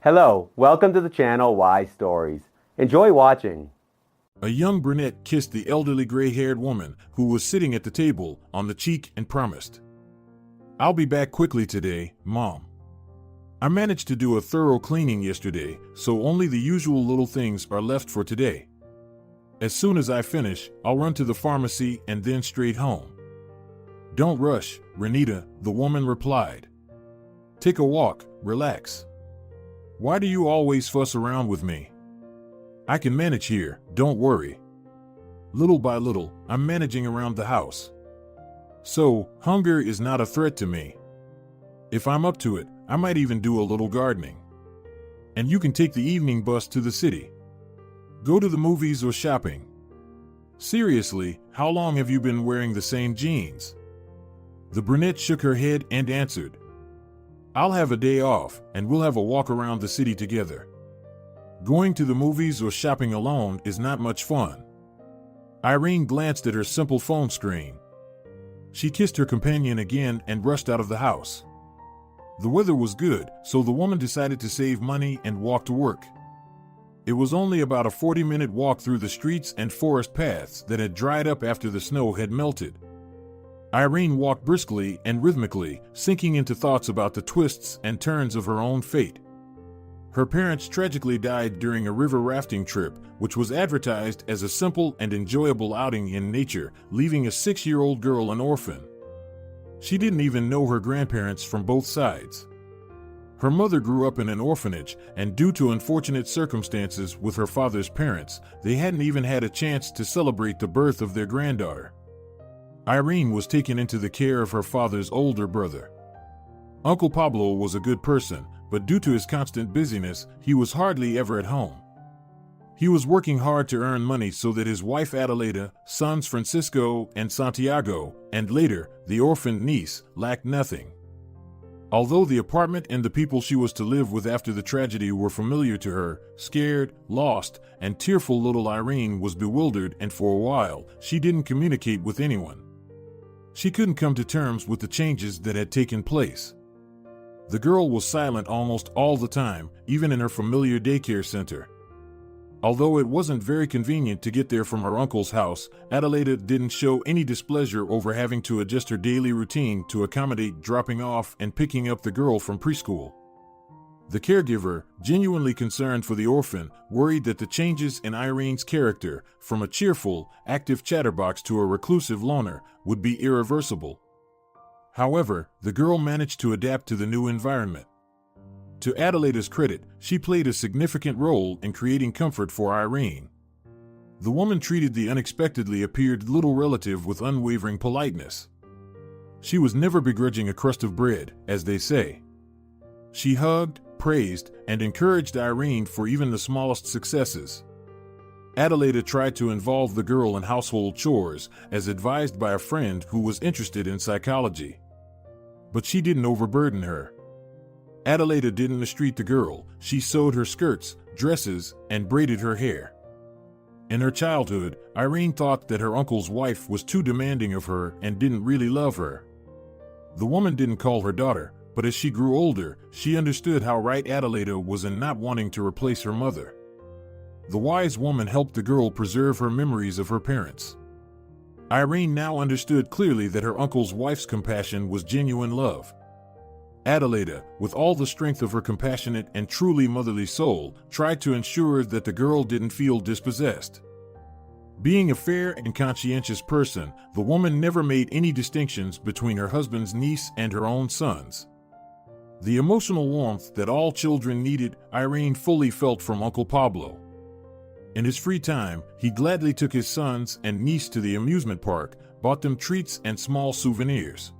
Hello, welcome to the channel Why Stories. Enjoy watching. A young brunette kissed the elderly gray-haired woman who was sitting at the table on the cheek and promised, "I'll be back quickly today, Mom. I managed to do a thorough cleaning yesterday, so only the usual little things are left for today. As soon as I finish, I'll run to the pharmacy and then straight home." "Don't rush, Renita," the woman replied. "Take a walk, relax. Why do you always fuss around with me? I can manage here, don't worry. Little by little, I'm managing around the house. So, hunger is not a threat to me. If I'm up to it, I might even do a little gardening. And you can take the evening bus to the city. Go to the movies or shopping. Seriously, how long have you been wearing the same jeans?" The brunette shook her head and answered, "I'll have a day off, and we'll have a walk around the city together. Going to the movies or shopping alone is not much fun." Irene glanced at her simple phone screen. She kissed her companion again and rushed out of the house. The weather was good, so the woman decided to save money and walk to work. It was only about a 40-minute walk through the streets and forest paths that had dried up after the snow had melted. Irene walked briskly and rhythmically, sinking into thoughts about the twists and turns of her own fate. Her parents tragically died during a river rafting trip, which was advertised as a simple and enjoyable outing in nature, leaving a 6-year-old girl an orphan. She didn't even know her grandparents from both sides. Her mother grew up in an orphanage, and due to unfortunate circumstances with her father's parents, they hadn't even had a chance to celebrate the birth of their granddaughter. Irene was taken into the care of her father's older brother. Uncle Pablo was a good person, but due to his constant busyness, he was hardly ever at home. He was working hard to earn money so that his wife Adeleda, sons Francisco and Santiago, and later, the orphaned niece, lacked nothing. Although the apartment and the people she was to live with after the tragedy were familiar to her, scared, lost, and tearful little Irene was bewildered, and for a while, she didn't communicate with anyone. She couldn't come to terms with the changes that had taken place. The girl was silent almost all the time, even in her familiar daycare center. Although it wasn't very convenient to get there from her uncle's house, Adeleda didn't show any displeasure over having to adjust her daily routine to accommodate dropping off and picking up the girl from preschool. The caregiver, genuinely concerned for the orphan, worried that the changes in Irene's character, from a cheerful, active chatterbox to a reclusive loner, would be irreversible. However, the girl managed to adapt to the new environment. To Adelaida's credit, she played a significant role in creating comfort for Irene. The woman treated the unexpectedly appeared little relative with unwavering politeness. She was never begrudging a crust of bread, as they say. She hugged, praised, and encouraged Irene for even the smallest successes. Adeleda tried to involve the girl in household chores, as advised by a friend who was interested in psychology. But she didn't overburden her. Adeleda didn't mistreat the girl. She sewed her skirts, dresses, and braided her hair. In her childhood, Irene thought that her uncle's wife was too demanding of her and didn't really love her. The woman didn't call her daughter, but as she grew older, she understood how right Adeleda was in not wanting to replace her mother. The wise woman helped the girl preserve her memories of her parents. Irene now understood clearly that her uncle's wife's compassion was genuine love. Adeleda, with all the strength of her compassionate and truly motherly soul, tried to ensure that the girl didn't feel dispossessed. Being a fair and conscientious person, the woman never made any distinctions between her husband's niece and her own sons. The emotional warmth that all children needed, Irene fully felt from Uncle Pablo. In his free time, he gladly took his sons and niece to the amusement park, bought them treats and small souvenirs.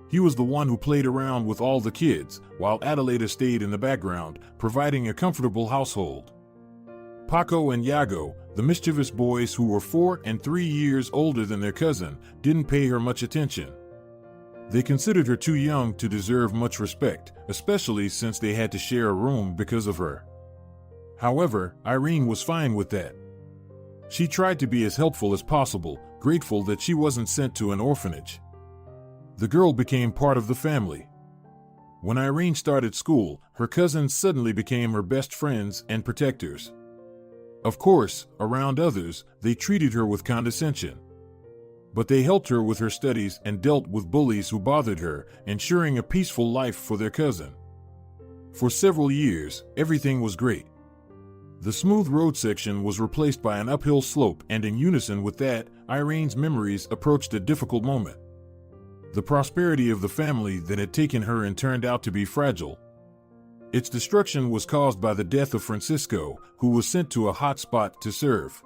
He was the one who played around with all the kids, while Adeleda stayed in the background, providing a comfortable household. Paco and Yago, the mischievous boys who were 4 and 3 years older than their cousin, didn't pay her much attention. They considered her too young to deserve much respect, especially since they had to share a room because of her. However, Irene was fine with that. She tried to be as helpful as possible, grateful that she wasn't sent to an orphanage. The girl became part of the family. When Irene started school, her cousins suddenly became her best friends and protectors. Of course, around others, they treated her with condescension. But they helped her with her studies and dealt with bullies who bothered her, ensuring a peaceful life for their cousin. For several years, everything was great. The smooth road section was replaced by an uphill slope, and in unison with that, Irene's memories approached a difficult moment. The prosperity of the family that had taken her in turned out to be fragile. Its destruction was caused by the death of Francisco, who was sent to a hot spot to serve.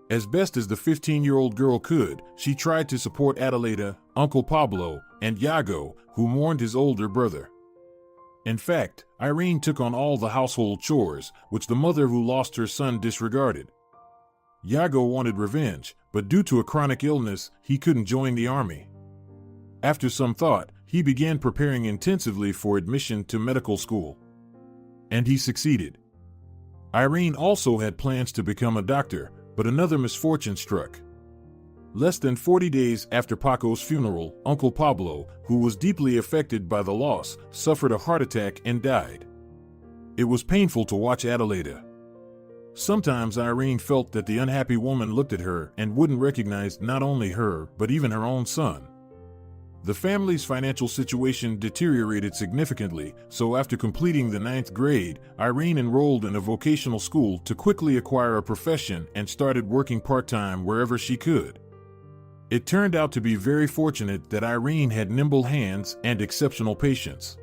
As best as the 15-year-old girl could, she tried to support Adelita, Uncle Pablo, and Iago, who mourned his older brother. In fact, Irene took on all the household chores, which the mother who lost her son disregarded. Iago wanted revenge, but due to a chronic illness, he couldn't join the army. After some thought, he began preparing intensively for admission to medical school. And he succeeded. Irene also had plans to become a doctor, but another misfortune struck. Less than 40 days after Paco's funeral, Uncle Pablo, who was deeply affected by the loss, suffered a heart attack and died. It was painful to watch Adelita. Sometimes Irene felt that the unhappy woman looked at her and wouldn't recognize not only her, but even her own son. The family's financial situation deteriorated significantly, so after completing the 9th grade, Irene enrolled in a vocational school to quickly acquire a profession and started working part-time wherever she could. It turned out to be very fortunate that Irene had nimble hands and exceptional patience.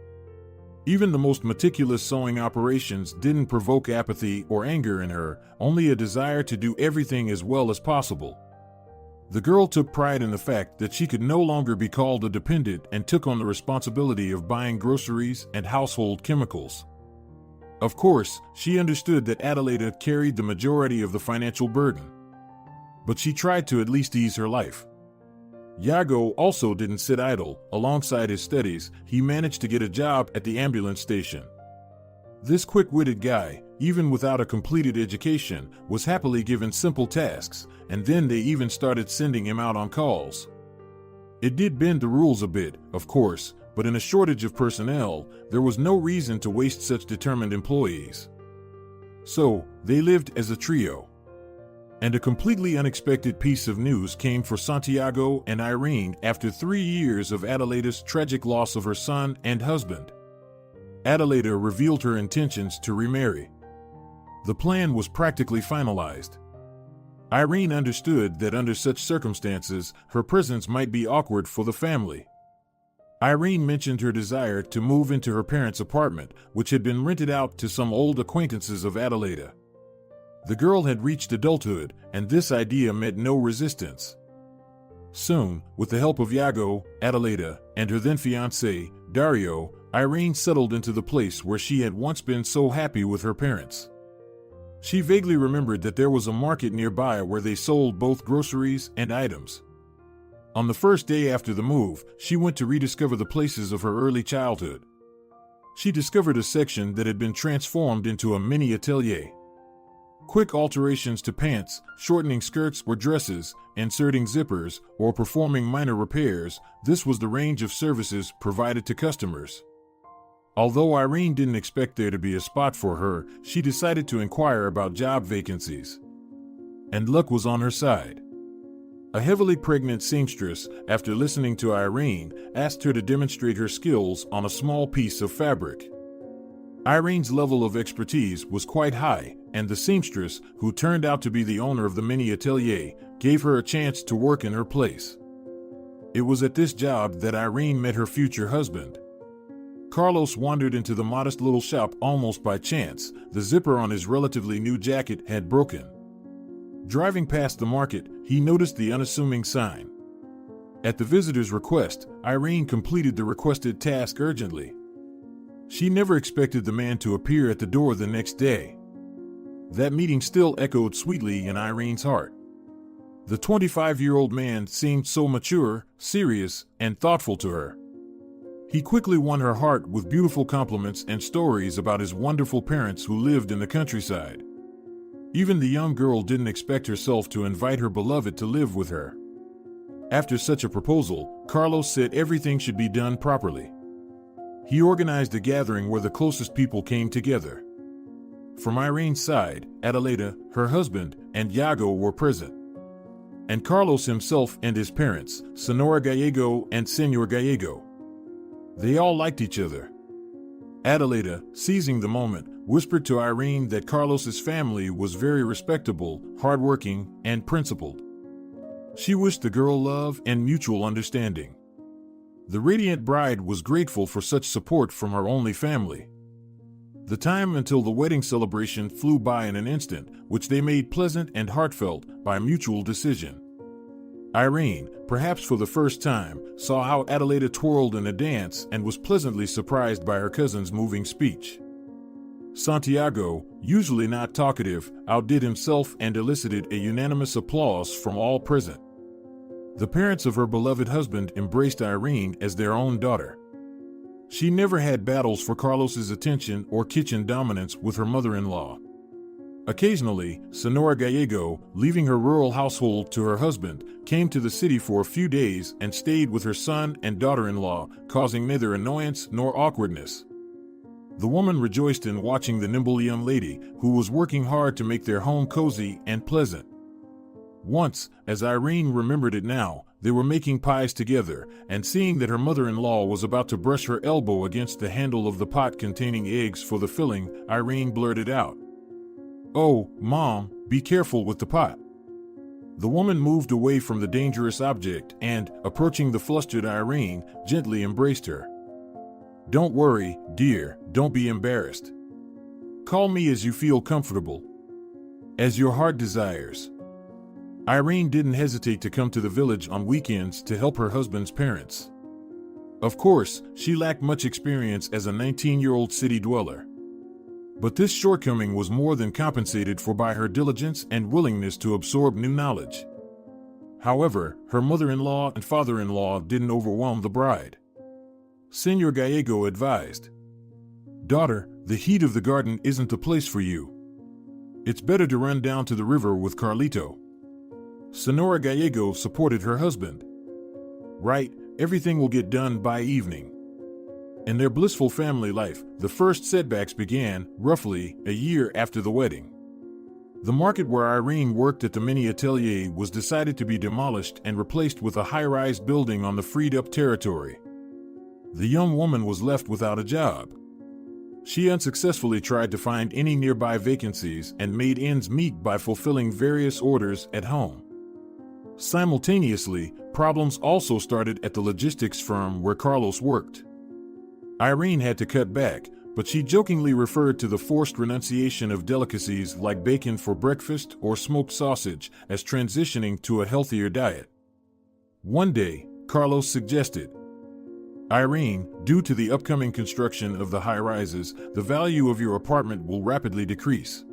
Even the most meticulous sewing operations didn't provoke apathy or anger in her, only a desire to do everything as well as possible. The girl took pride in the fact that she could no longer be called a dependent and took on the responsibility of buying groceries and household chemicals. Of course, she understood that Adelita carried the majority of the financial burden. But she tried to at least ease her life. Iago also didn't sit idle. Alongside his studies, he managed to get a job at the ambulance station. This quick-witted guy, even without a completed education, was happily given simple tasks, and then they even started sending him out on calls. It did bend the rules a bit, of course, but in a shortage of personnel, there was no reason to waste such determined employees. So, they lived as a trio. And a completely unexpected piece of news came for Santiago and Irene after 3 years of Adelita's tragic loss of her son and husband. Adelita revealed her intentions to remarry. The plan was practically finalized. Irene understood that under such circumstances, her presence might be awkward for the family. Irene mentioned her desire to move into her parents' apartment, which had been rented out to some old acquaintances of Adelita. The girl had reached adulthood, and this idea met no resistance. Soon, with the help of Iago, Adelita, and her then-fiancé, Dario, Irene settled into the place where she had once been so happy with her parents. She vaguely remembered that there was a market nearby where they sold both groceries and items. On the first day after the move, she went to rediscover the places of her early childhood. She discovered a section that had been transformed into a mini atelier. Quick alterations to pants, shortening skirts or dresses, inserting zippers, or performing minor repairs, this was the range of services provided to customers. Although Irene didn't expect there to be a spot for her, she decided to inquire about job vacancies. And luck was on her side. A heavily pregnant seamstress, after listening to Irene, asked her to demonstrate her skills on a small piece of fabric. Irene's level of expertise was quite high, and the seamstress, who turned out to be the owner of the mini atelier, gave her a chance to work in her place. It was at this job that Irene met her future husband. Carlos wandered into the modest little shop almost by chance. The zipper on his relatively new jacket had broken. Driving past the market, he noticed the unassuming sign. At the visitor's request, Irene completed the requested task urgently. She never expected the man to appear at the door the next day. That meeting still echoed sweetly in Irene's heart. The 25-year-old man seemed so mature, serious, and thoughtful to her. He quickly won her heart with beautiful compliments and stories about his wonderful parents who lived in the countryside. Even the young girl didn't expect herself to invite her beloved to live with her. After such a proposal, Carlos said everything should be done properly. He organized a gathering where the closest people came together. From Irene's side, Adelita, her husband, and Iago were present. And Carlos himself and his parents, Senora Gallego and Senor Gallego. They all liked each other. Adelita, seizing the moment, whispered to Irene that Carlos's family was very respectable, hardworking, and principled. She wished the girl love and mutual understanding. The radiant bride was grateful for such support from her only family. The time until the wedding celebration flew by in an instant, which they made pleasant and heartfelt by mutual decision. Irene, perhaps for the first time, saw how Adelita twirled in a dance and was pleasantly surprised by her cousin's moving speech. Santiago, usually not talkative, outdid himself and elicited a unanimous applause from all present. The parents of her beloved husband embraced Irene as their own daughter. She never had battles for Carlos's attention or kitchen dominance with her mother-in-law. Occasionally, Senora Gallego, leaving her rural household to her husband, came to the city for a few days and stayed with her son and daughter-in-law, causing neither annoyance nor awkwardness. The woman rejoiced in watching the nimble young lady, who was working hard to make their home cozy and pleasant. Once, as Irene remembered it now, they were making pies together, and seeing that her mother-in-law was about to brush her elbow against the handle of the pot containing eggs for the filling, Irene blurted out, "Oh, Mom, be careful with the pot." The woman moved away from the dangerous object and, approaching the flustered Irene, gently embraced her. "Don't worry, dear, don't be embarrassed. Call me as you feel comfortable. As your heart desires." Irene didn't hesitate to come to the village on weekends to help her husband's parents. Of course, she lacked much experience as a 19-year-old city dweller. But this shortcoming was more than compensated for by her diligence and willingness to absorb new knowledge. However, her mother-in-law and father-in-law didn't overwhelm the bride. Senor Gallego advised, "Daughter, the heat of the garden isn't the place for you. It's better to run down to the river with Carlito." Senora Gallego supported her husband. "Right, everything will get done by evening." In their blissful family life, the first setbacks began, roughly, a year after the wedding. The market where Irene worked at the mini atelier was decided to be demolished and replaced with a high-rise building on the freed-up territory. The young woman was left without a job. She unsuccessfully tried to find any nearby vacancies and made ends meet by fulfilling various orders at home. Simultaneously, problems also started at the logistics firm where Carlos worked. Irene had to cut back, but she jokingly referred to the forced renunciation of delicacies like bacon for breakfast or smoked sausage as transitioning to a healthier diet. One day, Carlos suggested, "Irene, due to the upcoming construction of the high-rises, the value of your apartment will rapidly decrease.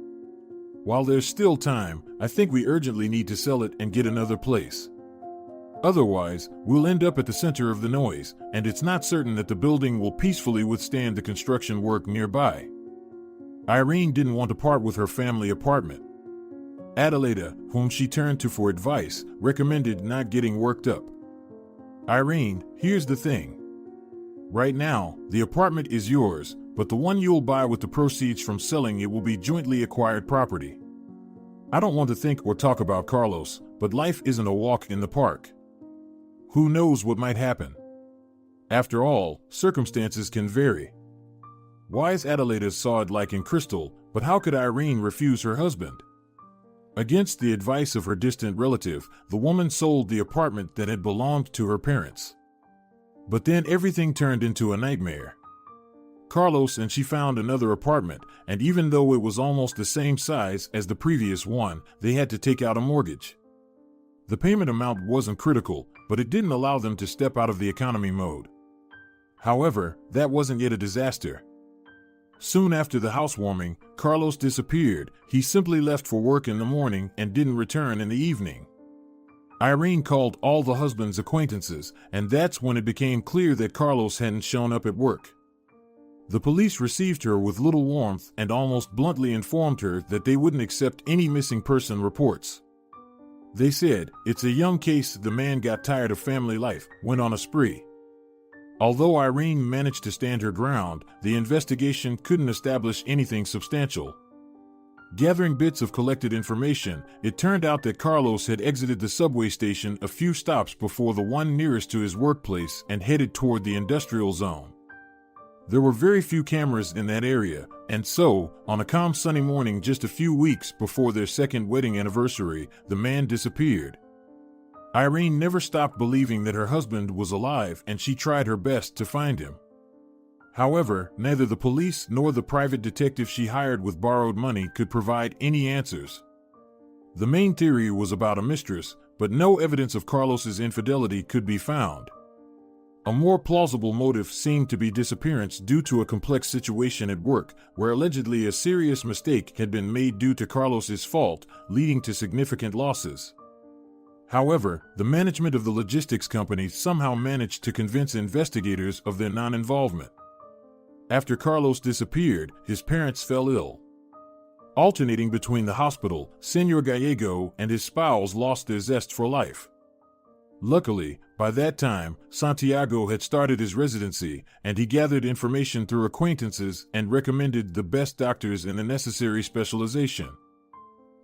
While there's still time, I think we urgently need to sell it and get another place. Otherwise, we'll end up at the center of the noise, and it's not certain that the building will peacefully withstand the construction work nearby." Irene didn't want to part with her family apartment. Adelita, whom she turned to for advice, recommended not getting worked up. "Irene, here's the thing. Right now, the apartment is yours, but the one you'll buy with the proceeds from selling it will be jointly acquired property. I don't want to think or talk about Carlos, but life isn't a walk in the park. Who knows what might happen? After all, circumstances can vary." Wise Adelita saw it like in crystal, but how could Irene refuse her husband? Against the advice of her distant relative, the woman sold the apartment that had belonged to her parents. But then everything turned into a nightmare. Carlos and she found another apartment, and even though it was almost the same size as the previous one, they had to take out a mortgage. The payment amount wasn't critical, but it didn't allow them to step out of the economy mode. However, that wasn't yet a disaster. Soon after the housewarming, Carlos disappeared. He simply left for work in the morning and didn't return in the evening. Irene called all the husband's acquaintances, and that's when it became clear that Carlos hadn't shown up at work. The police received her with little warmth and almost bluntly informed her that they wouldn't accept any missing person reports. They said, "It's a young case. The man got tired of family life, went on a spree." Although Irene managed to stand her ground, the investigation couldn't establish anything substantial. Gathering bits of collected information, it turned out that Carlos had exited the subway station a few stops before the one nearest to his workplace and headed toward the industrial zone. There were very few cameras in that area, and so, on a calm sunny morning just a few weeks before their second wedding anniversary, the man disappeared. Irene never stopped believing that her husband was alive, and she tried her best to find him. However, neither the police nor the private detective she hired with borrowed money could provide any answers. The main theory was about a mistress, but no evidence of Carlos's infidelity could be found. A more plausible motive seemed to be disappearance due to a complex situation at work, where allegedly a serious mistake had been made due to Carlos's fault, leading to significant losses. However, the management of the logistics company somehow managed to convince investigators of their non-involvement. After Carlos disappeared, his parents fell ill. Alternating between the hospital, Senor Gallego and his spouse lost their zest for life. Luckily, by that time, Santiago had started his residency, and he gathered information through acquaintances and recommended the best doctors and the necessary specialization.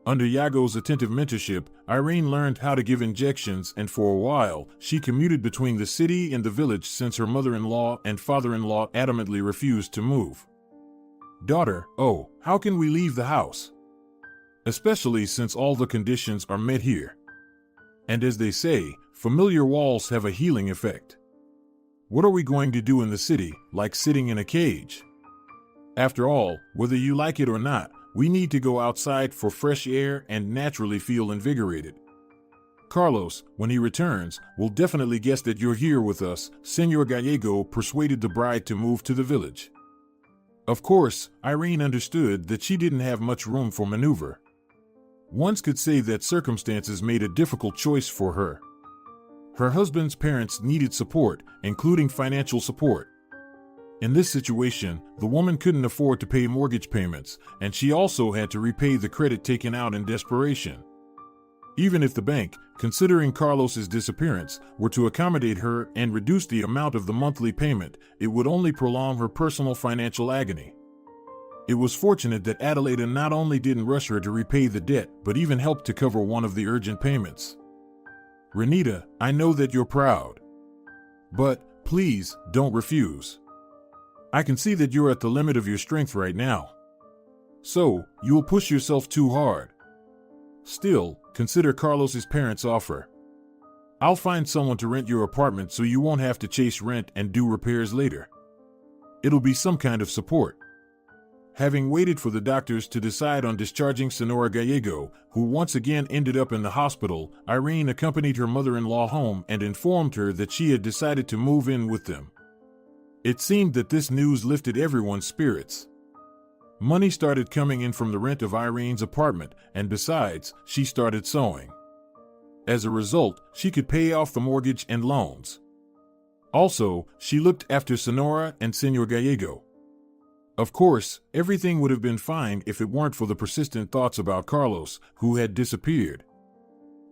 Under Yago's attentive mentorship, Irene learned how to give injections, and for a while, she commuted between the city and the village since her mother-in-law and father-in-law adamantly refused to move. "Daughter, oh, how can we leave the house? Especially since all the conditions are met here. And as they say, familiar walls have a healing effect. What are we going to do in the city, like sitting in a cage? After all, whether you like it or not, we need to go outside for fresh air and naturally feel invigorated. Carlos, when he returns, will definitely guess that you're here with us." Senor Gallego persuaded the bride to move to the village. Of course, Irene understood that she didn't have much room for maneuver. One could say that circumstances made a difficult choice for her. Her husband's parents needed support, including financial support. In this situation, the woman couldn't afford to pay mortgage payments, and she also had to repay the credit taken out in desperation. Even if the bank, considering Carlos's disappearance, were to accommodate her and reduce the amount of the monthly payment, it would only prolong her personal financial agony. It was fortunate that Adelaida not only didn't rush her to repay the debt, but even helped to cover one of the urgent payments. "Renita, I know that you're proud. But, please, don't refuse. I can see that you're at the limit of your strength right now. So, you'll push yourself too hard. Still, consider Carlos's parents' offer. I'll find someone to rent your apartment so you won't have to chase rent and do repairs later. It'll be some kind of support." Having waited for the doctors to decide on discharging Senora Gallego, who once again ended up in the hospital, Irene accompanied her mother-in-law home and informed her that she had decided to move in with them. It seemed that this news lifted everyone's spirits. Money started coming in from the rent of Irene's apartment, and besides, she started sewing. As a result, she could pay off the mortgage and loans. Also, she looked after Senora and Senor Gallego. Of course, everything would have been fine if it weren't for the persistent thoughts about Carlos, who had disappeared.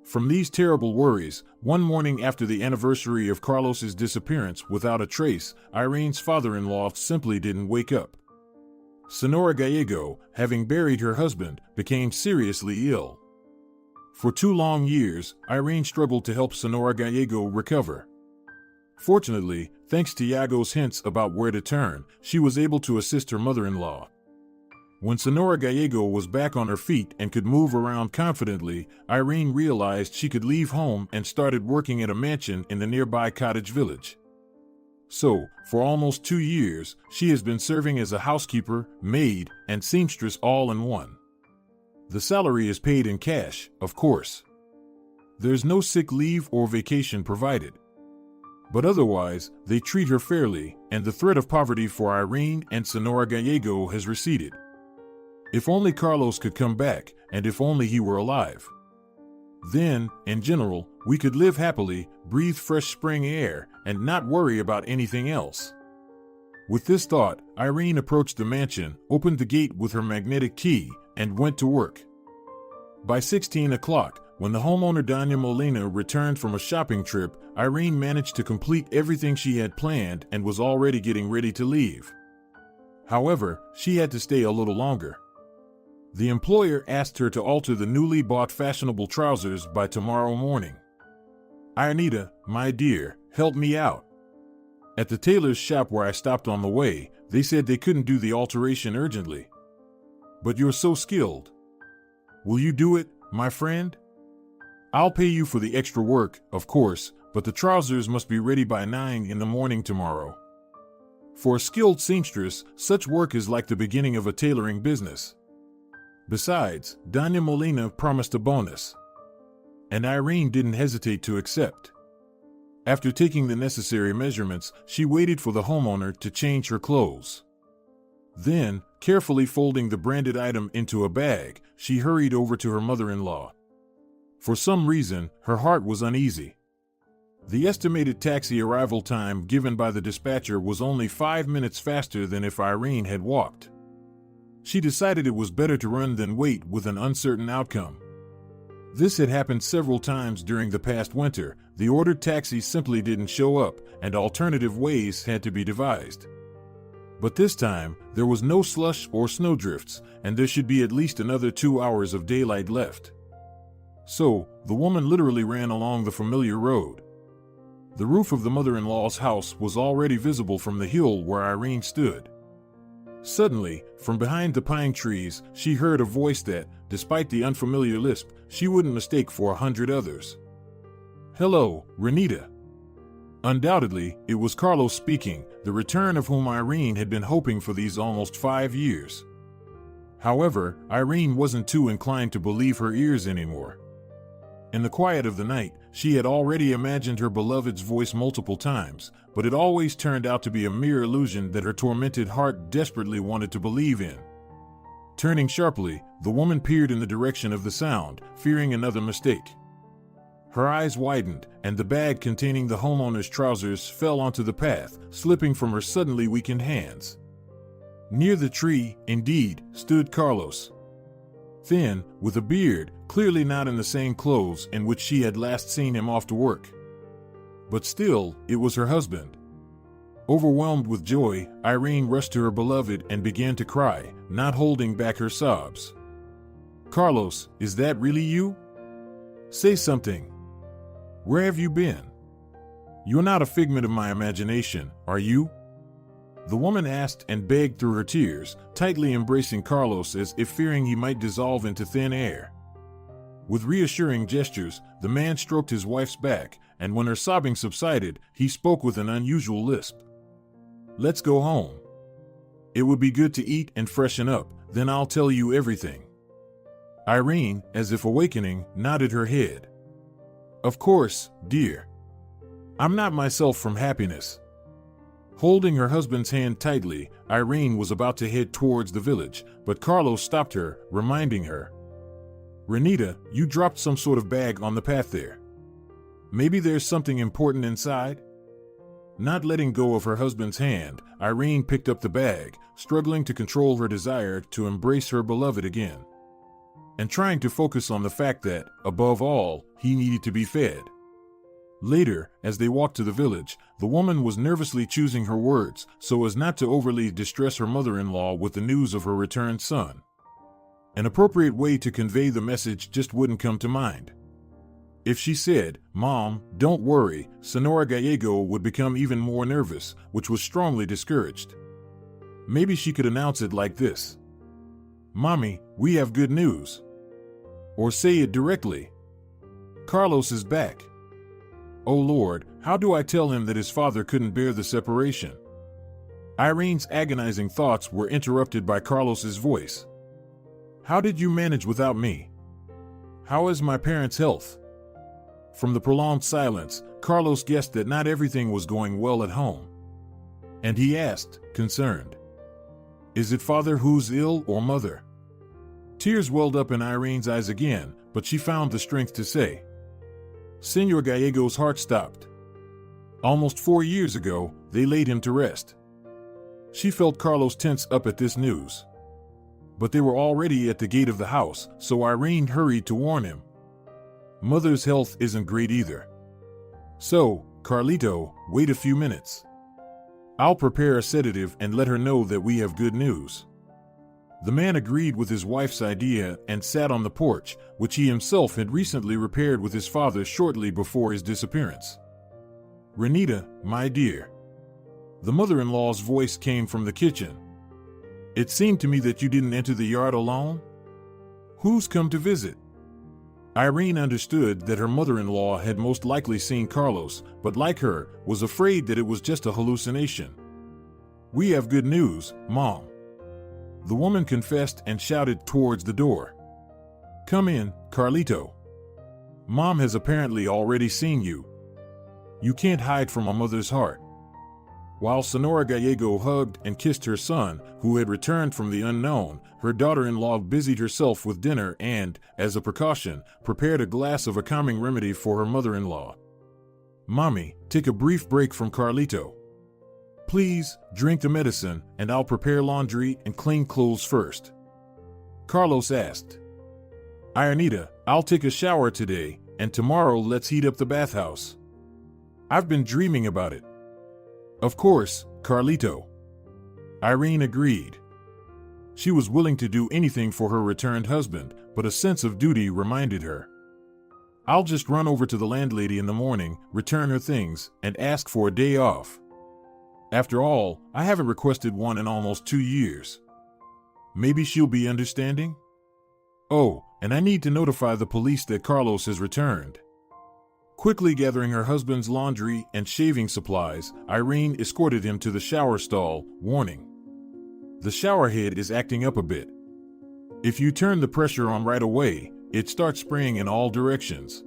From these terrible worries, one morning after the anniversary of Carlos's disappearance without a trace, Irene's father-in-law simply didn't wake up. Senora Gallego, having buried her husband, became seriously ill. For 2 long years, Irene struggled to help Senora Gallego recover. Fortunately, thanks to Yago's hints about where to turn, she was able to assist her mother-in-law. When Senora Gallego was back on her feet and could move around confidently, Irene realized she could leave home and started working at a mansion in the nearby cottage village. So, for almost 2 years, she has been serving as a housekeeper, maid, and seamstress all in one. The salary is paid in cash, of course. There's no sick leave or vacation provided. But otherwise, they treat her fairly, and the threat of poverty for Irene and Senora Gallego has receded. If only Carlos could come back, and if only he were alive. Then, in general, we could live happily, breathe fresh spring air, and not worry about anything else. With this thought, Irene approached the mansion, opened the gate with her magnetic key, and went to work. By 16 o'clock, When the homeowner Doña Molina returned from a shopping trip, Irene managed to complete everything she had planned and was already getting ready to leave. However, she had to stay a little longer. The employer asked her to alter the newly bought fashionable trousers by tomorrow morning. "Renita, my dear, help me out. At the tailor's shop where I stopped on the way, they said they couldn't do the alteration urgently. But you're so skilled. Will you do it, my friend? I'll pay you for the extra work, of course, but the trousers must be ready by 9 in the morning tomorrow." For a skilled seamstress, such work is like the beginning of a tailoring business. Besides, Doña Molina promised a bonus, and Irene didn't hesitate to accept. After taking the necessary measurements, she waited for the homeowner to change her clothes. Then, carefully folding the branded item into a bag, she hurried over to her mother-in-law. For some reason, her heart was uneasy. The estimated taxi arrival time given by the dispatcher was only 5 minutes faster than if Irene had walked. She decided it was better to run than wait with an uncertain outcome. This had happened several times during the past winter. The ordered taxi simply didn't show up, and alternative ways had to be devised. But this time, there was no slush or snowdrifts, and there should be at least another 2 hours of daylight left. So, the woman literally ran along the familiar road. The roof of the mother-in-law's house was already visible from the hill where Irene stood. Suddenly, from behind the pine trees, she heard a voice that, despite the unfamiliar lisp, she wouldn't mistake for 100 others. "Hello, Renita." Undoubtedly, it was Carlos speaking, the return of whom Irene had been hoping for these almost 5 years. However, Irene wasn't too inclined to believe her ears anymore. In the quiet of the night, she had already imagined her beloved's voice multiple times, but it always turned out to be a mere illusion that her tormented heart desperately wanted to believe in. Turning sharply, the woman peered in the direction of the sound, fearing another mistake. Her eyes widened, and the bag containing the homeowner's trousers fell onto the path, slipping from her suddenly weakened hands. Near the tree, indeed, stood Carlos. Thin, with a beard, clearly not in the same clothes in which she had last seen him off to work. But still, it was her husband. Overwhelmed with joy, Irene rushed to her beloved and began to cry, not holding back her sobs. "Carlos, is that really you? Say something. Where have you been? You're not a figment of my imagination, are you?" The woman asked and begged through her tears, tightly embracing Carlos as if fearing he might dissolve into thin air. With reassuring gestures, the man stroked his wife's back, and when her sobbing subsided, he spoke with an unusual lisp. "Let's go home. It would be good to eat and freshen up, then I'll tell you everything." Irene, as if awakening, nodded her head. "Of course, dear. I'm not myself from happiness." Holding her husband's hand tightly, Irene was about to head towards the village, but Carlos stopped her, reminding her. "Renita, you dropped some sort of bag on the path there. Maybe there's something important inside?" Not letting go of her husband's hand, Irene picked up the bag, struggling to control her desire to embrace her beloved again, and trying to focus on the fact that, above all, he needed to be fed. Later, as they walked to the village, the woman was nervously choosing her words so as not to overly distress her mother-in-law with the news of her returned son. An appropriate way to convey the message just wouldn't come to mind. If she said, "Mom, don't worry," Senora Gallego would become even more nervous, which was strongly discouraged. Maybe she could announce it like this: "Mommy, we have good news." Or say it directly: "Carlos is back. Oh Lord, how do I tell him that his father couldn't bear the separation?" Irene's agonizing thoughts were interrupted by Carlos's voice. "How did you manage without me? How is my parents' health?" From the prolonged silence, Carlos guessed that not everything was going well at home. And he asked, concerned, "Is it father who's ill or mother?" Tears welled up in Irene's eyes again, but she found the strength to say. Senor Gallego's heart stopped. Almost 4 years ago, they laid him to rest. She felt Carlos tense up at this news. But they were already at the gate of the house, so Irene hurried to warn him. Mother's health isn't great either. So, Carlito, wait a few minutes. I'll prepare a sedative and let her know that we have good news." The man agreed with his wife's idea and sat on the porch, which he himself had recently repaired with his father shortly before his disappearance. "Renita, my dear." The mother-in-law's voice came from the kitchen. "It seemed to me that you didn't enter the yard alone. Who's come to visit?" Irene understood that her mother-in-law had most likely seen Carlos, but like her, was afraid that it was just a hallucination. "We have good news, Mom." The woman confessed and shouted towards the door. "Come in, Carlito. Mom has apparently already seen you. You can't hide from a mother's heart." While Sonora Gallego hugged and kissed her son, who had returned from the unknown, her daughter-in-law busied herself with dinner and, as a precaution, prepared a glass of a calming remedy for her mother-in-law. "Mommy, take a brief break from Carlito. Please, drink the medicine, and I'll prepare laundry and clean clothes first." Carlos asked. "Renita, I'll take a shower today, and tomorrow let's heat up the bathhouse. I've been dreaming about it." "Of course, Carlito." Irene agreed. She was willing to do anything for her returned husband, but a sense of duty reminded her. "I'll just run over to the landlady in the morning, return her things, and ask for a day off. After all, I haven't requested one in almost 2 years. Maybe she'll be understanding? Oh, and I need to notify the police that Carlos has returned." Quickly gathering her husband's laundry and shaving supplies, Irene escorted him to the shower stall, warning, "The shower head is acting up a bit. If you turn the pressure on right away, it starts spraying in all directions.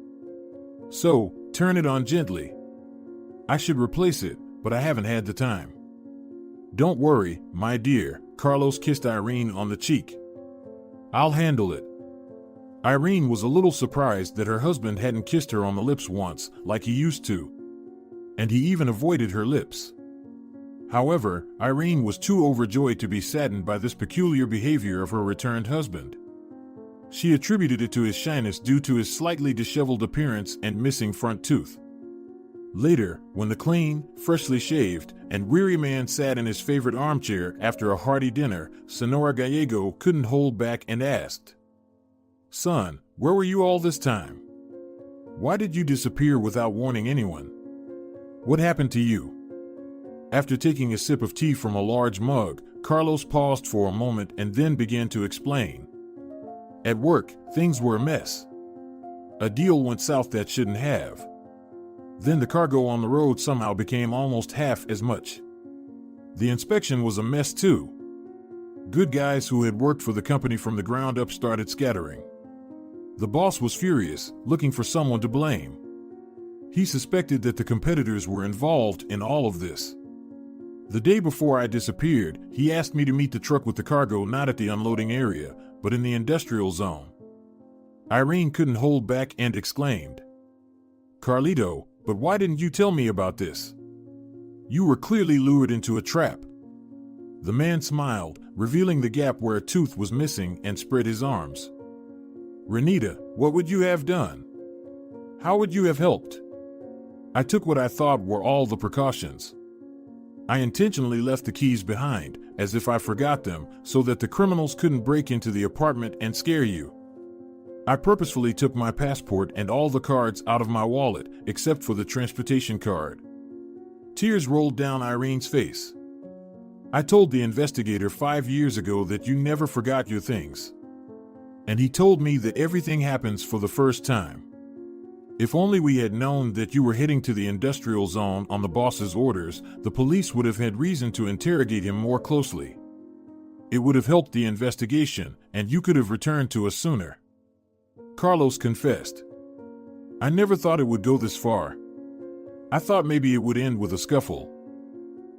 So, turn it on gently. I should replace it, but I haven't had the time." "Don't worry, my dear," Carlos kissed Irene on the cheek. "I'll handle it." Irene was a little surprised that her husband hadn't kissed her on the lips once, like he used to. And he even avoided her lips. However, Irene was too overjoyed to be saddened by this peculiar behavior of her returned husband. She attributed it to his shyness due to his slightly disheveled appearance and missing front tooth. Later, when the clean, freshly shaved, and weary man sat in his favorite armchair after a hearty dinner, Sonora Gallego couldn't hold back and asked, "Son, where were you all this time? Why did you disappear without warning anyone? What happened to you?" After taking a sip of tea from a large mug, Carlos paused for a moment and then began to explain. "At work, things were a mess. A deal went south that shouldn't have. Then the cargo on the road somehow became almost half as much. The inspection was a mess too. Good guys who had worked for the company from the ground up started scattering. The boss was furious, looking for someone to blame. He suspected that the competitors were involved in all of this. The day before I disappeared, he asked me to meet the truck with the cargo not at the unloading area, but in the industrial zone." Irene couldn't hold back and exclaimed, "Carlito, but why didn't you tell me about this? You were clearly lured into a trap." The man smiled, revealing the gap where a tooth was missing, and spread his arms. "Renita, what would you have done? How would you have helped? I took what I thought were all the precautions. I intentionally left the keys behind, as if I forgot them, so that the criminals couldn't break into the apartment and scare you. I purposefully took my passport and all the cards out of my wallet, except for the transportation card." Tears rolled down Irene's face. "I told the investigator 5 years ago that you never forgot your things. And he told me that everything happens for the first time. If only we had known that you were heading to the industrial zone on the boss's orders, the police would have had reason to interrogate him more closely. It would have helped the investigation, and you could have returned to us sooner." Carlos confessed, "I never thought it would go this far. I thought maybe it would end with a scuffle.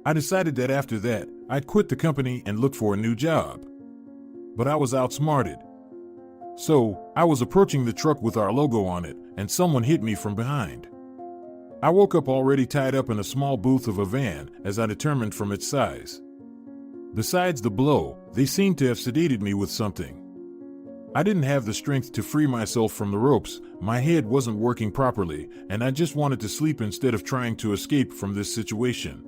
I decided that after that, I'd quit the company and look for a new job. But I was outsmarted. So, I was approaching the truck with our logo on it, and someone hit me from behind. I woke up already tied up in a small booth of a van, as I determined from its size. Besides the blow, they seemed to have sedated me with something. I didn't have the strength to free myself from the ropes, my head wasn't working properly, and I just wanted to sleep instead of trying to escape from this situation.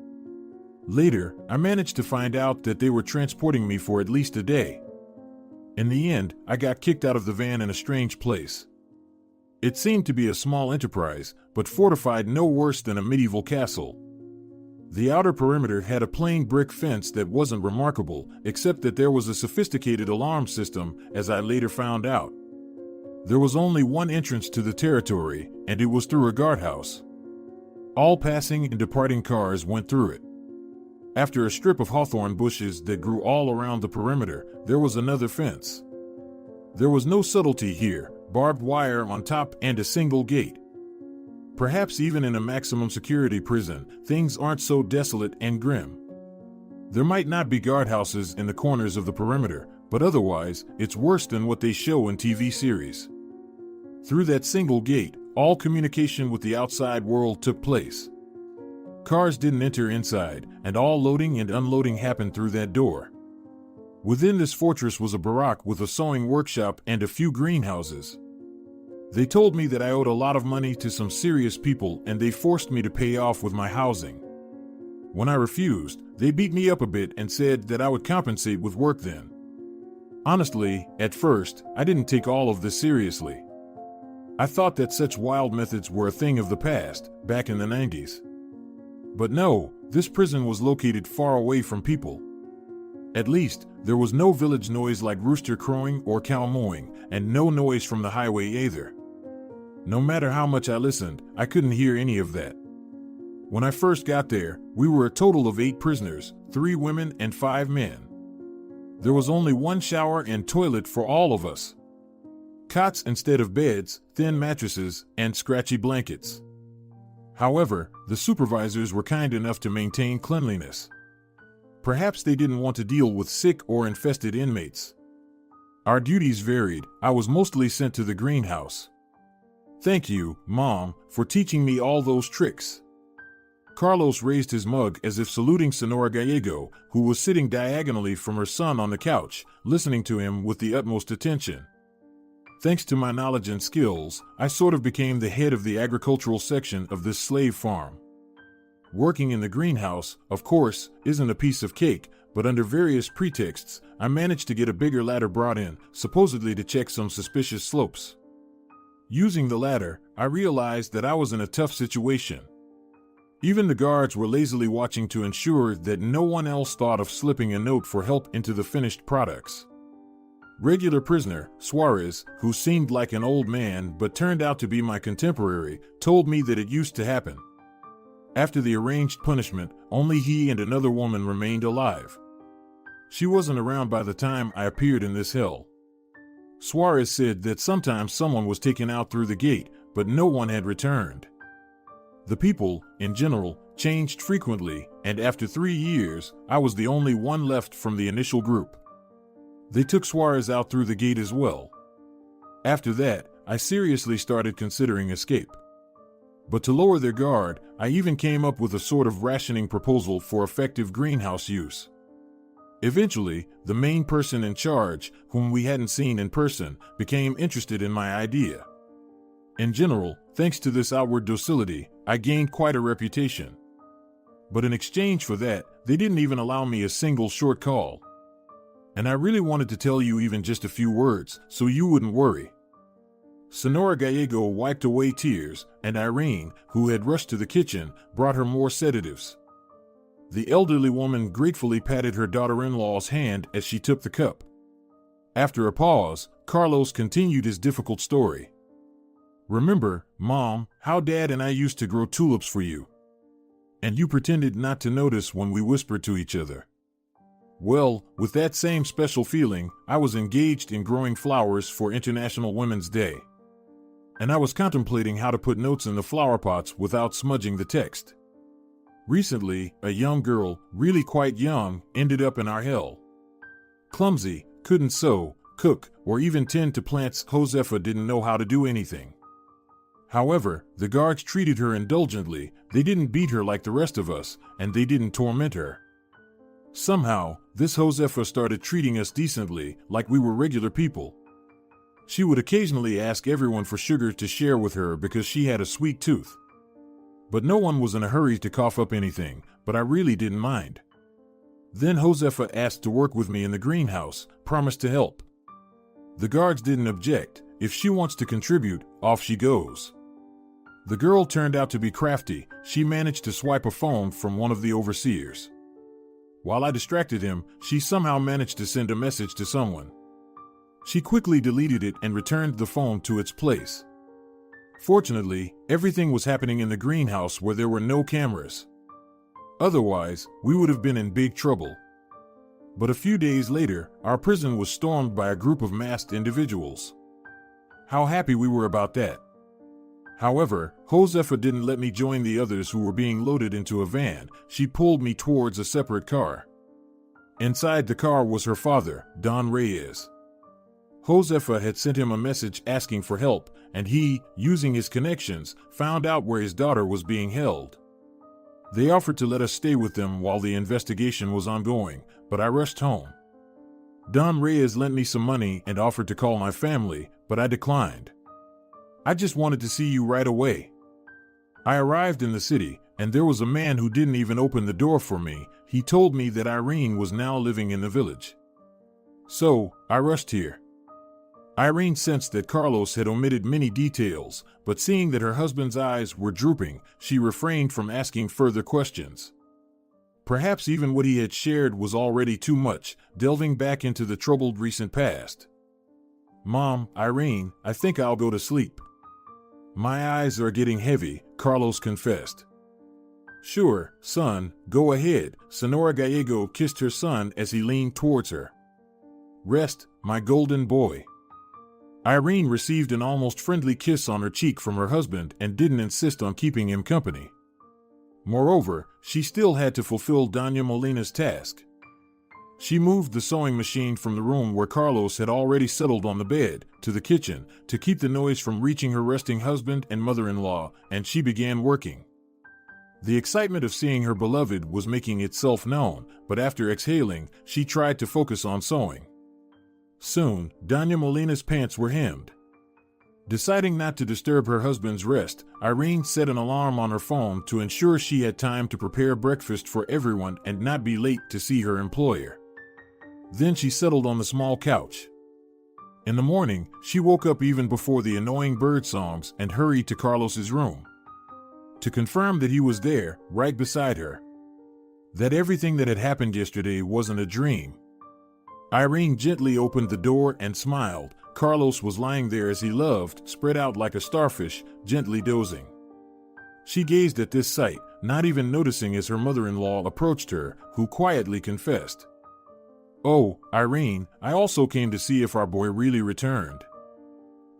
Later, I managed to find out that they were transporting me for at least a day. In the end, I got kicked out of the van in a strange place. It seemed to be a small enterprise, but fortified no worse than a medieval castle. The outer perimeter had a plain brick fence that wasn't remarkable, except that there was a sophisticated alarm system, as I later found out. There was only one entrance to the territory, and it was through a guardhouse. All passing and departing cars went through it. After a strip of hawthorn bushes that grew all around the perimeter, there was another fence. There was no subtlety here, barbed wire on top and a single gate. Perhaps even in a maximum security prison, things aren't so desolate and grim. There might not be guardhouses in the corners of the perimeter, but otherwise, it's worse than what they show in TV series. Through that single gate, all communication with the outside world took place. Cars didn't enter inside, and all loading and unloading happened through that door. Within this fortress was a barrack with a sewing workshop and a few greenhouses. They told me that I owed a lot of money to some serious people and they forced me to pay off with my housing. When I refused, they beat me up a bit and said that I would compensate with work then. Honestly, at first, I didn't take all of this seriously. I thought that such wild methods were a thing of the past, back in the 90s. But no, this prison was located far away from people. At least, there was no village noise like rooster crowing or cow mooing, and no noise from the highway either. No matter how much I listened, I couldn't hear any of that. When I first got there, we were a total of 8 prisoners, 3 women and 5 men. There was only one shower and toilet for all of us. Cots instead of beds, thin mattresses, and scratchy blankets. However, the supervisors were kind enough to maintain cleanliness. Perhaps they didn't want to deal with sick or infested inmates. Our duties varied. I was mostly sent to the greenhouse. Thank you, Mom, for teaching me all those tricks. Carlos raised his mug as if saluting Senora Gallego, who was sitting diagonally from her son on the couch, listening to him with the utmost attention. Thanks to my knowledge and skills, I sort of became the head of the agricultural section of this slave farm. Working in the greenhouse, of course, isn't a piece of cake, but under various pretexts, I managed to get a bigger ladder brought in, supposedly to check some suspicious slopes. Using the ladder, I realized that I was in a tough situation. Even the guards were lazily watching to ensure that no one else thought of slipping a note for help into the finished products. Regular prisoner, Suarez, who seemed like an old man but turned out to be my contemporary, told me that it used to happen. After the arranged punishment, only he and another woman remained alive. She wasn't around by the time I appeared in this hell. Suarez said that sometimes someone was taken out through the gate, but no one had returned. The people, in general, changed frequently, and after 3 years, I was the only one left from the initial group. They took Suarez out through the gate as well. After that, I seriously started considering escape. But to lower their guard, I even came up with a sort of rationing proposal for effective greenhouse use. Eventually, the main person in charge, whom we hadn't seen in person, became interested in my idea. In general, thanks to this outward docility, I gained quite a reputation. But in exchange for that, they didn't even allow me a single short call. And I really wanted to tell you even just a few words, so you wouldn't worry. Senora Gallego wiped away tears, and Irene, who had rushed to the kitchen, brought her more sedatives. The elderly woman gratefully patted her daughter-in-law's hand as she took the cup. After a pause, Carlos continued his difficult story. Remember, Mom, how Dad and I used to grow tulips for you? And you pretended not to notice when we whispered to each other. Well, with that same special feeling, I was engaged in growing flowers for International Women's Day. And I was contemplating how to put notes in the flower pots without smudging the text. Recently, a young girl, really quite young, ended up in our hell. Clumsy, couldn't sew, cook, or even tend to plants. Josefa didn't know how to do anything. However, the guards treated her indulgently, they didn't beat her like the rest of us, and they didn't torment her. Somehow, this Josefa started treating us decently, like we were regular people. She would occasionally ask everyone for sugar to share with her because she had a sweet tooth. But no one was in a hurry to cough up anything, but I really didn't mind. Then Josefa asked to work with me in the greenhouse, promised to help. The guards didn't object. If she wants to contribute, off she goes. The girl turned out to be crafty. She managed to swipe a phone from one of the overseers. While I distracted him, she somehow managed to send a message to someone. She quickly deleted it and returned the phone to its place. Fortunately, everything was happening in the greenhouse where there were no cameras. Otherwise, we would have been in big trouble. But a few days later, our prison was stormed by a group of masked individuals. How happy we were about that. However, Josefa didn't let me join the others who were being loaded into a van. She pulled me towards a separate car. Inside the car was her father, Don Reyes. Josefa had sent him a message asking for help, and he, using his connections, found out where his daughter was being held. They offered to let us stay with them while the investigation was ongoing, but I rushed home. Don Reyes lent me some money and offered to call my family, but I declined. I just wanted to see you right away. I arrived in the city, and there was a man who didn't even open the door for me. He told me that Irene was now living in the village. So, I rushed here. Irene sensed that Carlos had omitted many details, but seeing that her husband's eyes were drooping, she refrained from asking further questions. Perhaps even what he had shared was already too much, delving back into the troubled recent past. Mom, Irene, I think I'll go to sleep. My eyes are getting heavy, Carlos confessed. Sure, son, go ahead, Senora Gallego kissed her son as he leaned towards her. Rest, my golden boy. Irene received an almost friendly kiss on her cheek from her husband and didn't insist on keeping him company. Moreover, she still had to fulfill Doña Molina's task. She moved the sewing machine from the room where Carlos had already settled on the bed to the kitchen to keep the noise from reaching her resting husband and mother-in-law, and she began working. The excitement of seeing her beloved was making itself known, but after exhaling, she tried to focus on sewing. Soon, Doña Molina's pants were hemmed. Deciding not to disturb her husband's rest, Irene set an alarm on her phone to ensure she had time to prepare breakfast for everyone and not be late to see her employer. Then she settled on the small couch. In the morning, she woke up even before the annoying bird songs and hurried to Carlos's room. To confirm that he was there, right beside her. That everything that had happened yesterday wasn't a dream. Irene gently opened the door and smiled. Carlos was lying there as he loved, spread out like a starfish, gently dozing. She gazed at this sight, not even noticing as her mother-in-law approached her, who quietly confessed. Oh, Irene, I also came to see if our boy really returned.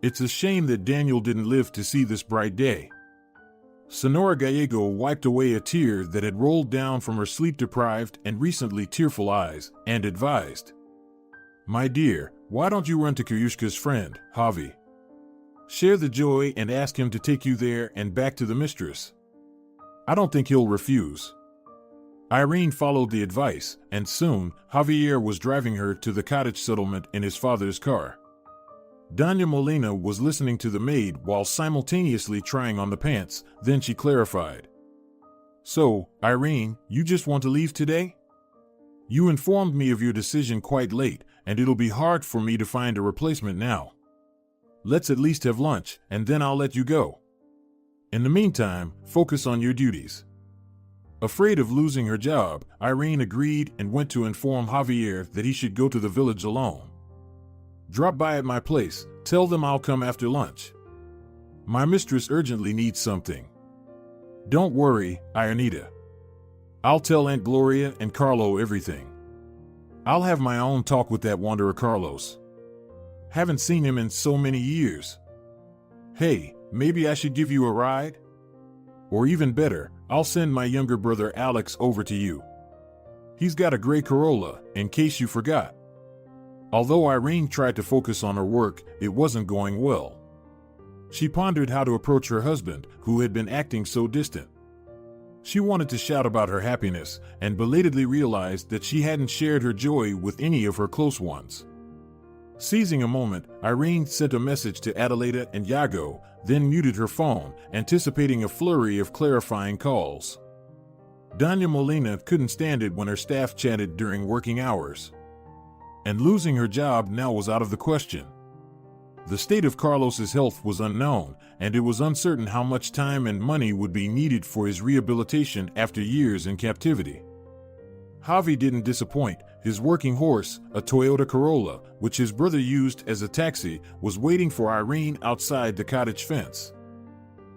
It's a shame that Daniel didn't live to see this bright day. Senora Gallego wiped away a tear that had rolled down from her sleep-deprived and recently tearful eyes, and advised. My dear, why don't you run to Kayushka's friend, Javi? Share the joy and ask him to take you there and back to the mistress. I don't think he'll refuse. Irene followed the advice, and soon, Javier was driving her to the cottage settlement in his father's car. Doña Molina was listening to the maid while simultaneously trying on the pants, then she clarified. So, Irene, you just want to leave today? You informed me of your decision quite late, and it'll be hard for me to find a replacement now. Let's at least have lunch, and then I'll let you go. In the meantime, focus on your duties. Afraid of losing her job, Irene agreed and went to inform Javier that he should go to the village alone. Drop by at my place, tell them I'll come after lunch. My mistress urgently needs something. Don't worry, Renita. I'll tell Aunt Gloria and Carlo everything. I'll have my own talk with that wanderer Carlos. Haven't seen him in so many years. Hey, maybe I should give you a ride? Or even better, I'll send my younger brother Alex over to you. He's got a gray Corolla, in case you forgot. Although Irene tried to focus on her work, it wasn't going well. She pondered how to approach her husband, who had been acting so distant. She wanted to shout about her happiness, and belatedly realized that she hadn't shared her joy with any of her close ones. Seizing a moment, Irene sent a message to Adeleda and Yago, then muted her phone, anticipating a flurry of clarifying calls. Doña Molina couldn't stand it when her staff chatted during working hours. And losing her job now was out of the question. The state of Carlos's health was unknown, and it was uncertain how much time and money would be needed for his rehabilitation after years in captivity. Javi didn't disappoint. His working horse, a Toyota Corolla, which his brother used as a taxi, was waiting for Irene outside the cottage fence.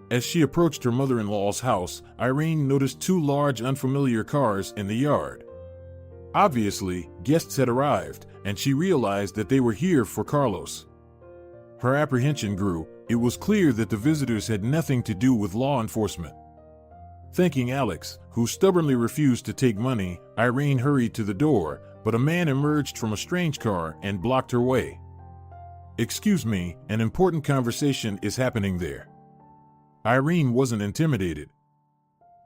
As she approached her mother-in-law's house, Irene noticed two large unfamiliar cars in the yard. Obviously, guests had arrived, and she realized that they were here for Carlos. Her apprehension grew. It was clear that the visitors had nothing to do with law enforcement. Thanking Alex, who stubbornly refused to take money, Irene hurried to the door, but a man emerged from a strange car and blocked her way. "Excuse me, an important conversation is happening there." Irene wasn't intimidated.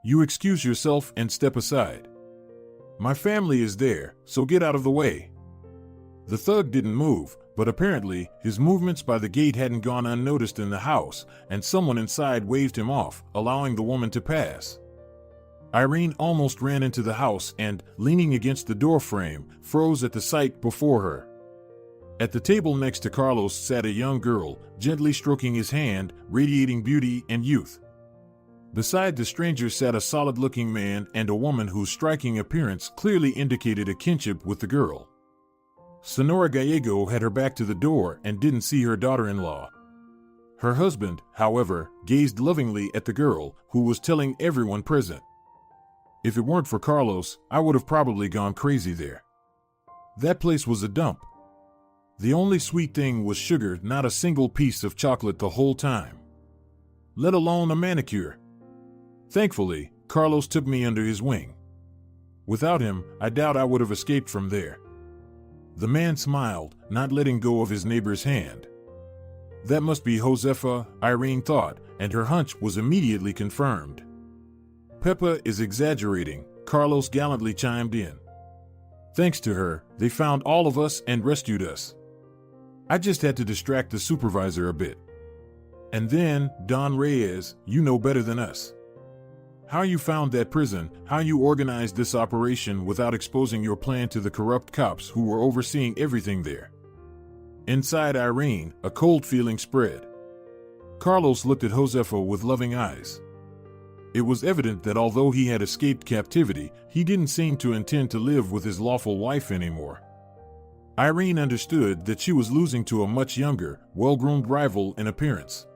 "You excuse yourself and step aside. My family is there, so get out of the way." The thug didn't move, but apparently his movements by the gate hadn't gone unnoticed in the house, and someone inside waved him off, allowing the woman to pass. Irene almost ran into the house and, leaning against the doorframe, froze at the sight before her. At the table next to Carlos sat a young girl, gently stroking his hand, radiating beauty and youth. Beside the stranger sat a solid-looking man and a woman whose striking appearance clearly indicated a kinship with the girl. Senora Gallego had her back to the door and didn't see her daughter-in-law. Her husband, however, gazed lovingly at the girl, who was telling everyone present, "If it weren't for Carlos, I would have probably gone crazy there. That place was a dump. The only sweet thing was sugar, not a single piece of chocolate the whole time. Let alone a manicure. Thankfully, Carlos took me under his wing. Without him, I doubt I would have escaped from there." The man smiled, not letting go of his neighbor's hand. That must be Josefa, Irene thought, and her hunch was immediately confirmed. "Peppa is exaggerating," Carlos gallantly chimed in. "Thanks to her, they found all of us and rescued us. I just had to distract the supervisor a bit. And then, Don Reyes, you know better than us. How you found that prison, how you organized this operation without exposing your plan to the corrupt cops who were overseeing everything there." Inside Irene, a cold feeling spread. Carlos looked at Josefa with loving eyes. It was evident that although he had escaped captivity, he didn't seem to intend to live with his lawful wife anymore. Irene understood that she was losing to a much younger, well-groomed rival in appearance.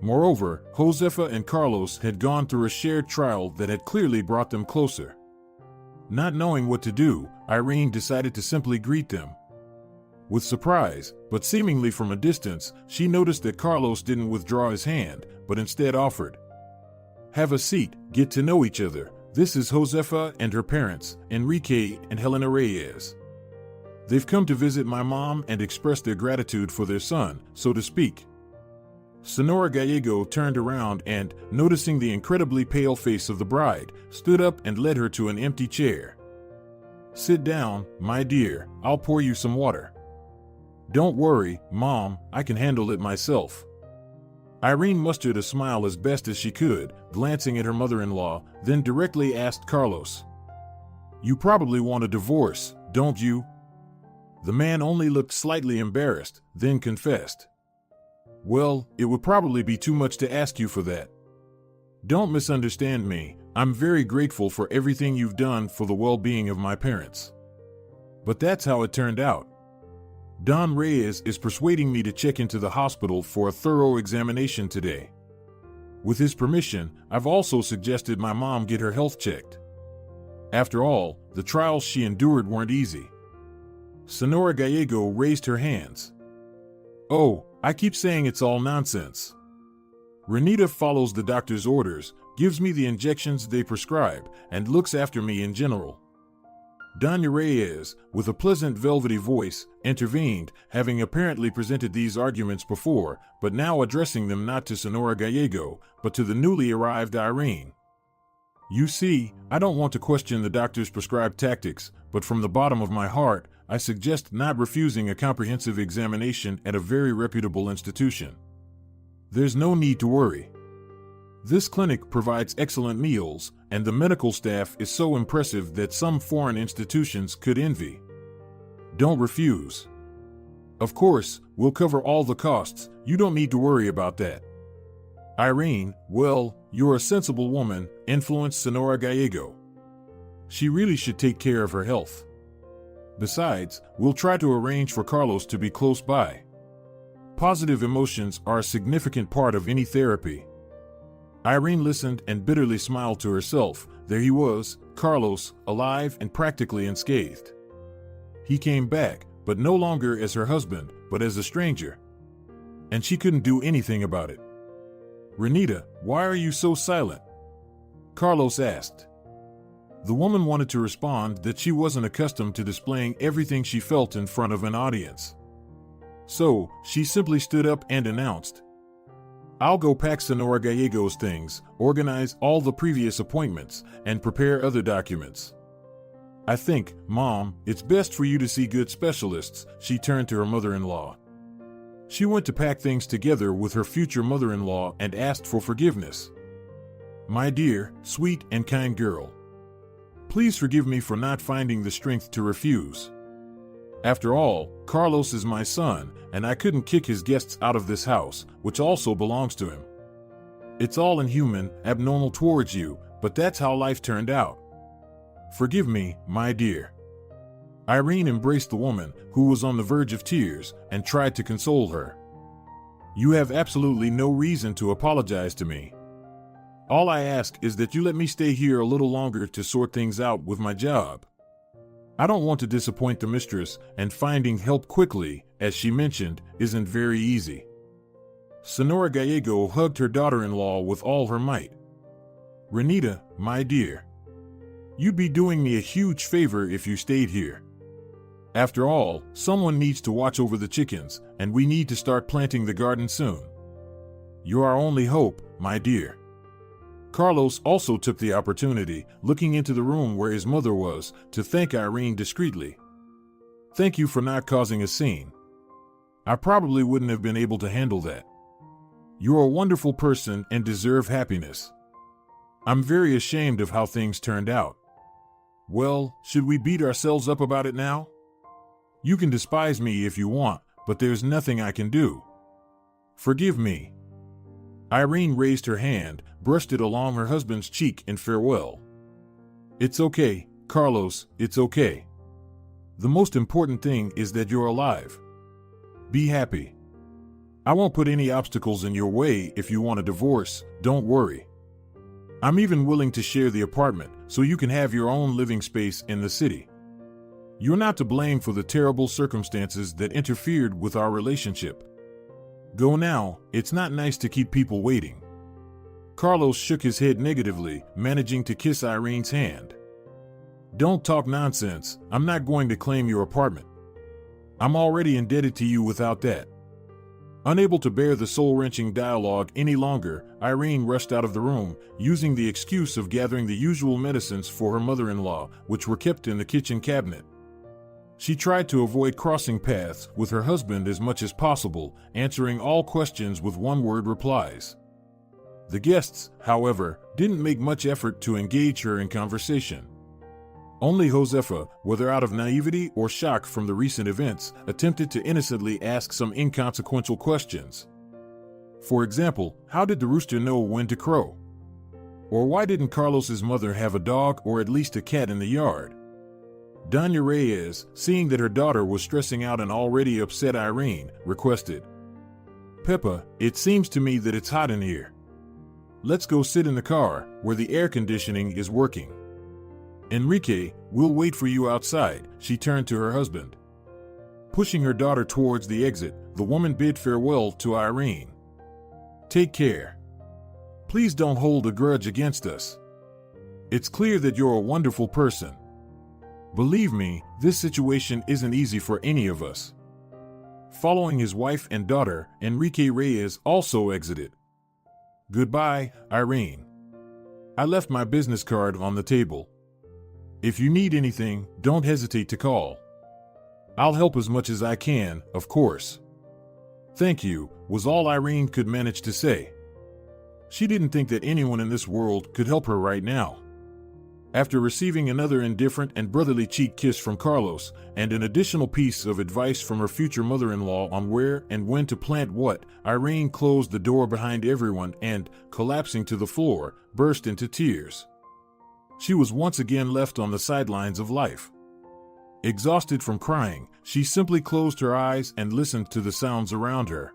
Moreover, Josefa and Carlos had gone through a shared trial that had clearly brought them closer. Not knowing what to do, Irene decided to simply greet them. With surprise, but seemingly from a distance, she noticed that Carlos didn't withdraw his hand, but instead offered, "Have a seat, get to know each other. This is Josefa and her parents, Enrique and Helena Reyes. They've come to visit my mom and express their gratitude for their son, so to speak." Senora Gallego turned around and, noticing the incredibly pale face of the bride, stood up and led her to an empty chair. "Sit down, my dear, I'll pour you some water." "Don't worry, Mom, I can handle it myself." Irene mustered a smile as best as she could, glancing at her mother-in-law, then directly asked Carlos, "You probably want a divorce, don't you?" The man only looked slightly embarrassed, then confessed, "Well, it would probably be too much to ask you for that. Don't misunderstand me, I'm very grateful for everything you've done for the well-being of my parents. But that's how it turned out. Don Reyes is persuading me to check into the hospital for a thorough examination today. With his permission, I've also suggested my mom get her health checked. After all, the trials she endured weren't easy." Senora Gallego raised her hands. "Oh, I keep saying it's all nonsense. Renita follows the doctor's orders, gives me the injections they prescribe, and looks after me in general." Doña Reyes, with a pleasant velvety voice, intervened, having apparently presented these arguments before, but now addressing them not to Senora Gallego, but to the newly arrived Irene. "You see, I don't want to question the doctor's prescribed tactics, but from the bottom of my heart, I suggest not refusing a comprehensive examination at a very reputable institution. There's no need to worry. This clinic provides excellent meals, and the medical staff is so impressive that some foreign institutions could envy. Don't refuse. Of course, we'll cover all the costs. You don't need to worry about that. Irene, well, you're a sensible woman, influenced Senora Gallego. She really should take care of her health. Besides, we'll try to arrange for Carlos to be close by. Positive emotions are a significant part of any therapy. Irene listened and bitterly smiled to herself. There he was, Carlos, alive and practically unscathed. He came back, but no longer as her husband, but as a stranger. And she couldn't do anything about it. Renita, why are you so silent? Carlos asked. The woman wanted to respond that she wasn't accustomed to displaying everything she felt in front of an audience. So, she simply stood up and announced, I'll go pack Senora Gallego's things, organize all the previous appointments, and prepare other documents. I think, Mom, it's best for you to see good specialists. She turned to her mother-in-law. She went to pack things together with her future mother-in-law and asked for forgiveness. My dear, sweet and kind girl. Please forgive me for not finding the strength to refuse. After all, Carlos is my son, and I couldn't kick his guests out of this house, which also belongs to him. It's all inhuman, abnormal towards you, but that's how life turned out. Forgive me, my dear. Irene embraced the woman, who was on the verge of tears, and tried to console her. You have absolutely no reason to apologize to me. All I ask is that you let me stay here a little longer to sort things out with my job. I don't want to disappoint the mistress, and finding help quickly, as she mentioned, isn't very easy. Senora Gallego hugged her daughter-in-law with all her might. Renita, my dear. You'd be doing me a huge favor if you stayed here. After all, someone needs to watch over the chickens, and we need to start planting the garden soon. You're our only hope, my dear. Carlos also took the opportunity, looking into the room where his mother was, to thank Irene discreetly. Thank you for not causing a scene. I probably wouldn't have been able to handle that. You're a wonderful person and deserve happiness. I'm very ashamed of how things turned out. Well, should we beat ourselves up about it now? You can despise me if you want, but there's nothing I can do. Forgive me. Irene raised her hand, brushed it along her husband's cheek in farewell. It's okay, Carlos, it's okay. The most important thing is that you're alive. Be happy. I won't put any obstacles in your way if you want a divorce, don't worry. I'm even willing to share the apartment so you can have your own living space in the city. You're not to blame for the terrible circumstances that interfered with our relationship. Go now, it's not nice to keep people waiting. Carlos shook his head negatively, managing to kiss Irene's hand. Don't talk nonsense, I'm not going to claim your apartment. I'm already indebted to you without that. Unable to bear the soul-wrenching dialogue any longer, Irene rushed out of the room, using the excuse of gathering the usual medicines for her mother-in-law, which were kept in the kitchen cabinet. She tried to avoid crossing paths with her husband as much as possible, answering all questions with one-word replies. The guests, however, didn't make much effort to engage her in conversation. Only Josefa, whether out of naivety or shock from the recent events, attempted to innocently ask some inconsequential questions. For example, how did the rooster know when to crow? Or why didn't Carlos's mother have a dog or at least a cat in the yard? Doña Reyes, seeing that her daughter was stressing out an already upset Irene, requested, Peppa, it seems to me that it's hot in here. Let's go sit in the car, where the air conditioning is working. Enrique, we'll wait for you outside, she turned to her husband. Pushing her daughter towards the exit, the woman bid farewell to Irene. Take care. Please don't hold a grudge against us. It's clear that you're a wonderful person. Believe me, this situation isn't easy for any of us. Following his wife and daughter, Enrique Reyes also exited. Goodbye, Irene. I left my business card on the table. If you need anything, don't hesitate to call. I'll help as much as I can, of course. Thank you, was all Irene could manage to say. She didn't think that anyone in this world could help her right now. After receiving another indifferent and brotherly cheek kiss from Carlos, and an additional piece of advice from her future mother-in-law on where and when to plant what, Irene closed the door behind everyone and, collapsing to the floor, burst into tears. She was once again left on the sidelines of life. Exhausted from crying, she simply closed her eyes and listened to the sounds around her.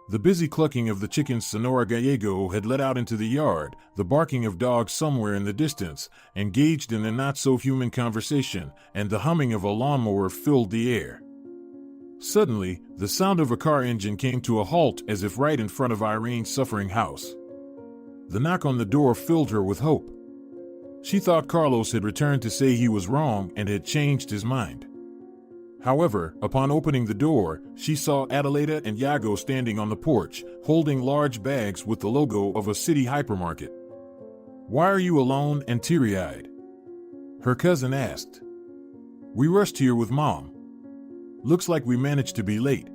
The busy clucking of the chickens Sonora Gallego had let out into the yard, the barking of dogs somewhere in the distance, engaged in a not-so-human conversation, and the humming of a lawnmower filled the air. Suddenly, the sound of a car engine came to a halt as if right in front of Irene's suffering house. The knock on the door filled her with hope. She thought Carlos had returned to say he was wrong and had changed his mind. However, upon opening the door, she saw Adelaida and Iago standing on the porch, holding large bags with the logo of a city hypermarket. "Why are you alone and teary-eyed?" her cousin asked. "We rushed here with Mom. Looks like we managed to be late."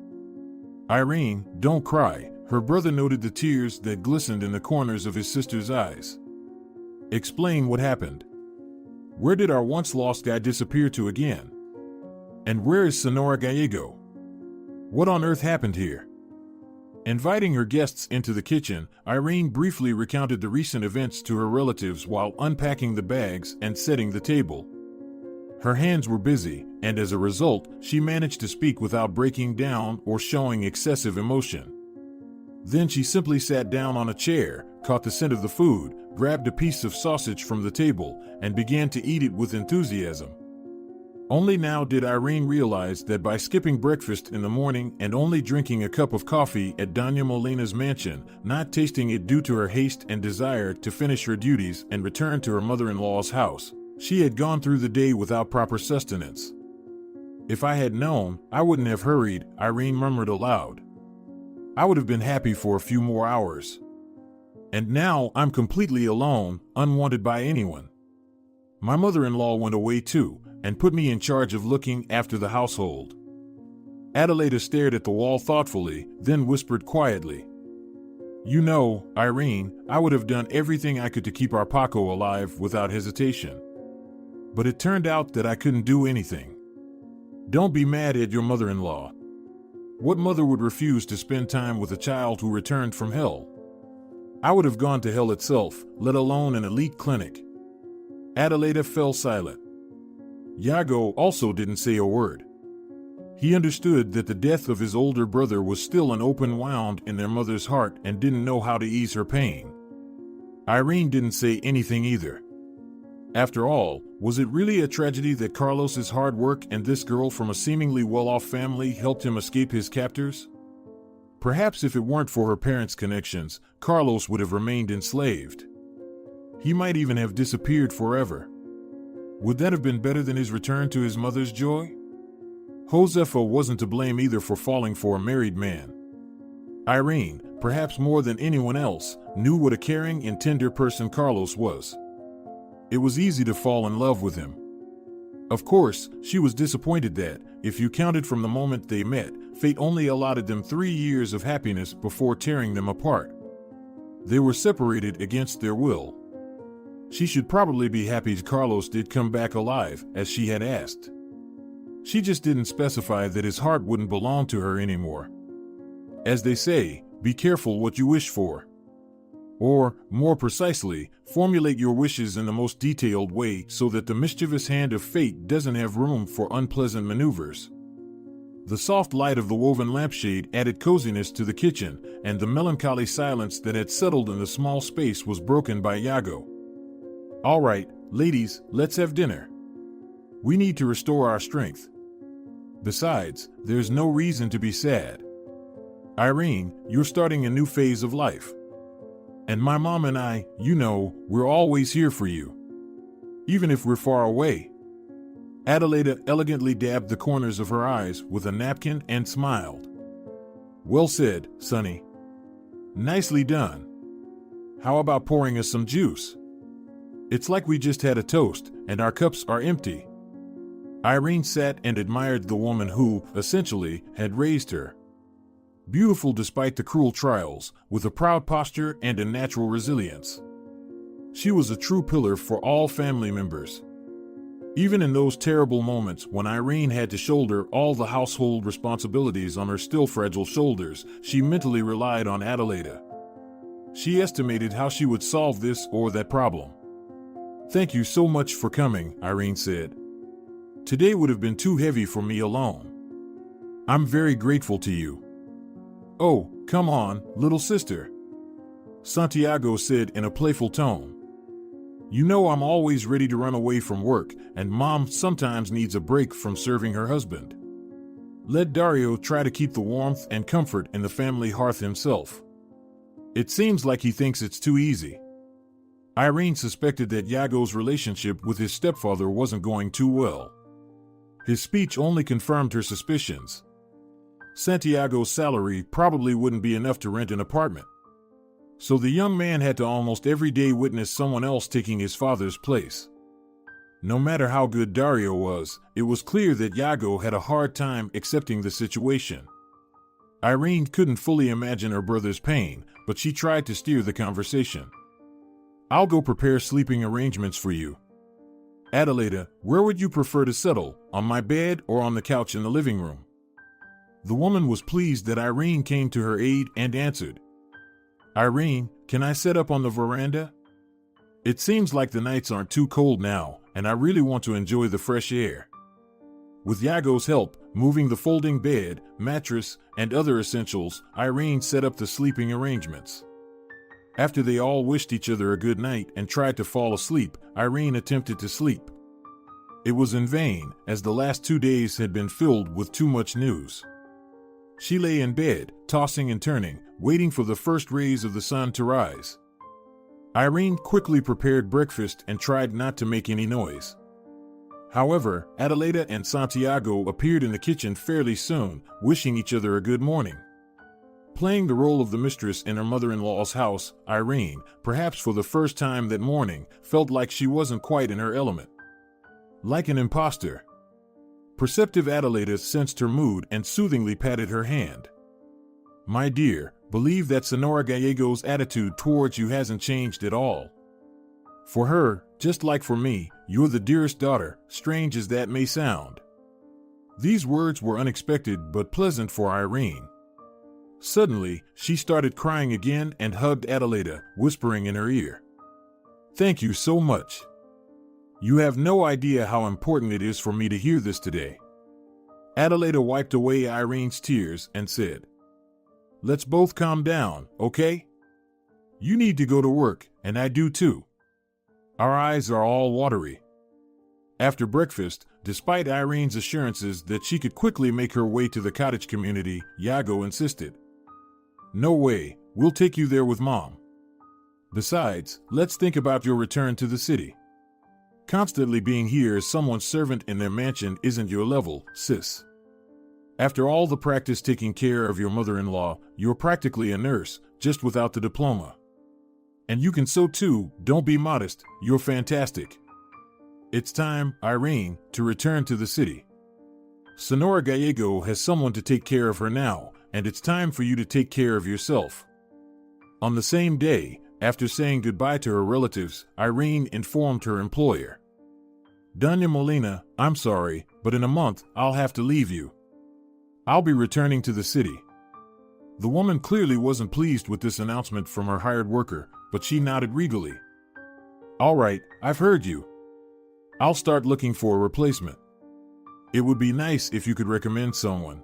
"Irene, don't cry," her brother noted the tears that glistened in the corners of his sister's eyes. "Explain what happened. Where did our once-lost guy disappear to again? And where is Sonora Gallego? What on earth happened here?" Inviting her guests into the kitchen, Irene briefly recounted the recent events to her relatives while unpacking the bags and setting the table. Her hands were busy, and as a result, she managed to speak without breaking down or showing excessive emotion. Then she simply sat down on a chair, caught the scent of the food, grabbed a piece of sausage from the table, and began to eat it with enthusiasm. Only now did Irene realize that by skipping breakfast in the morning and only drinking a cup of coffee at Doña Molina's mansion, not tasting it due to her haste and desire to finish her duties and return to her mother-in-law's house, she had gone through the day without proper sustenance. "If I had known, I wouldn't have hurried," Irene murmured aloud. "I would have been happy for a few more hours. And now I'm completely alone, unwanted by anyone. My mother-in-law went away too, and put me in charge of looking after the household." Adelaida stared at the wall thoughtfully, then whispered quietly, "You know, Irene, I would have done everything I could to keep our Paco alive without hesitation. But it turned out that I couldn't do anything. Don't be mad at your mother-in-law. What mother would refuse to spend time with a child who returned from hell? I would have gone to hell itself, let alone an elite clinic." Adelaida fell silent. Iago also didn't say a word. He understood that the death of his older brother was still an open wound in their mother's heart and didn't know how to ease her pain. Irene didn't say anything either. After all, was it really a tragedy that Carlos's hard work and this girl from a seemingly well-off family helped him escape his captors? Perhaps if it weren't for her parents' connections, Carlos would have remained enslaved. He might even have disappeared forever. Would that have been better than his return to his mother's joy? Josefa wasn't to blame either for falling for a married man. Irene, perhaps more than anyone else, knew what a caring and tender person Carlos was. It was easy to fall in love with him. Of course, she was disappointed that, if you counted from the moment they met, fate only allotted them 3 years of happiness before tearing them apart. They were separated against their will. She should probably be happy Carlos did come back alive, as she had asked. She just didn't specify that his heart wouldn't belong to her anymore. As they say, be careful what you wish for. Or, more precisely, formulate your wishes in the most detailed way so that the mischievous hand of fate doesn't have room for unpleasant maneuvers. The soft light of the woven lampshade added coziness to the kitchen, and the melancholy silence that had settled in the small space was broken by Iago. "All right, ladies, let's have dinner. We need to restore our strength. Besides, there's no reason to be sad. Irene, you're starting a new phase of life. And my mom and I, you know, we're always here for you. Even if we're far away." Adelaida elegantly dabbed the corners of her eyes with a napkin and smiled. "Well said, Sonny. Nicely done. How about pouring us some juice? It's like we just had a toast, and our cups are empty." Irene sat and admired the woman who, essentially, had raised her. Beautiful despite the cruel trials, with a proud posture and a natural resilience. She was a true pillar for all family members. Even in those terrible moments when Irene had to shoulder all the household responsibilities on her still fragile shoulders, she mentally relied on Adelaida. She estimated how she would solve this or that problem. "Thank you so much for coming," Irene said. "Today would have been too heavy for me alone. I'm very grateful to you." "Oh, come on, little sister," Santiago said in a playful tone. "You know I'm always ready to run away from work, and Mom sometimes needs a break from serving her husband. Let Dario try to keep the warmth and comfort in the family hearth himself. It seems like he thinks it's too easy." Irene suspected that Yago's relationship with his stepfather wasn't going too well. His speech only confirmed her suspicions. Santiago's salary probably wouldn't be enough to rent an apartment. So the young man had to almost every day witness someone else taking his father's place. No matter how good Dario was, it was clear that Yago had a hard time accepting the situation. Irene couldn't fully imagine her brother's pain, but she tried to steer the conversation. "I'll go prepare sleeping arrangements for you. Adelaida, where would you prefer to settle, on my bed or on the couch in the living room?" The woman was pleased that Irene came to her aid and answered, "Irene, can I set up on the veranda? It seems like the nights aren't too cold now, and I really want to enjoy the fresh air." With Yago's help, moving the folding bed, mattress, and other essentials, Irene set up the sleeping arrangements. After they all wished each other a good night and tried to fall asleep, Irene attempted to sleep. It was in vain, as the last 2 days had been filled with too much news. She lay in bed, tossing and turning, waiting for the first rays of the sun to rise. Irene quickly prepared breakfast and tried not to make any noise. However, Adelaida and Santiago appeared in the kitchen fairly soon, wishing each other a good morning. Playing the role of the mistress in her mother-in-law's house, Irene, perhaps for the first time that morning, felt like she wasn't quite in her element. Like an imposter. Perceptive Adelaida sensed her mood and soothingly patted her hand. "My dear, believe that Senora Gallego's attitude towards you hasn't changed at all. For her, just like for me, you're the dearest daughter, strange as that may sound." These words were unexpected but pleasant for Irene. Suddenly, she started crying again and hugged Adelaida, whispering in her ear, "Thank you so much. You have no idea how important it is for me to hear this today." Adelaida wiped away Irene's tears and said, "Let's both calm down, okay? You need to go to work, and I do too. Our eyes are all watery." After breakfast, despite Irene's assurances that she could quickly make her way to the cottage community, Yago insisted, "No way, we'll take you there with Mom. Besides, let's think about your return to the city. Constantly being here as someone's servant in their mansion isn't your level, sis. After all the practice taking care of your mother-in-law, you're practically a nurse, just without the diploma. And you can sew too, don't be modest, you're fantastic. It's time, Irene, to return to the city. Senora Gallego has someone to take care of her now, and it's time for you to take care of yourself." On the same day, after saying goodbye to her relatives, Irene informed her employer, "Doña Molina, I'm sorry, but in a month, I'll have to leave you. I'll be returning to the city." The woman clearly wasn't pleased with this announcement from her hired worker, but she nodded regally. "All right, I've heard you. I'll start looking for a replacement. It would be nice if you could recommend someone.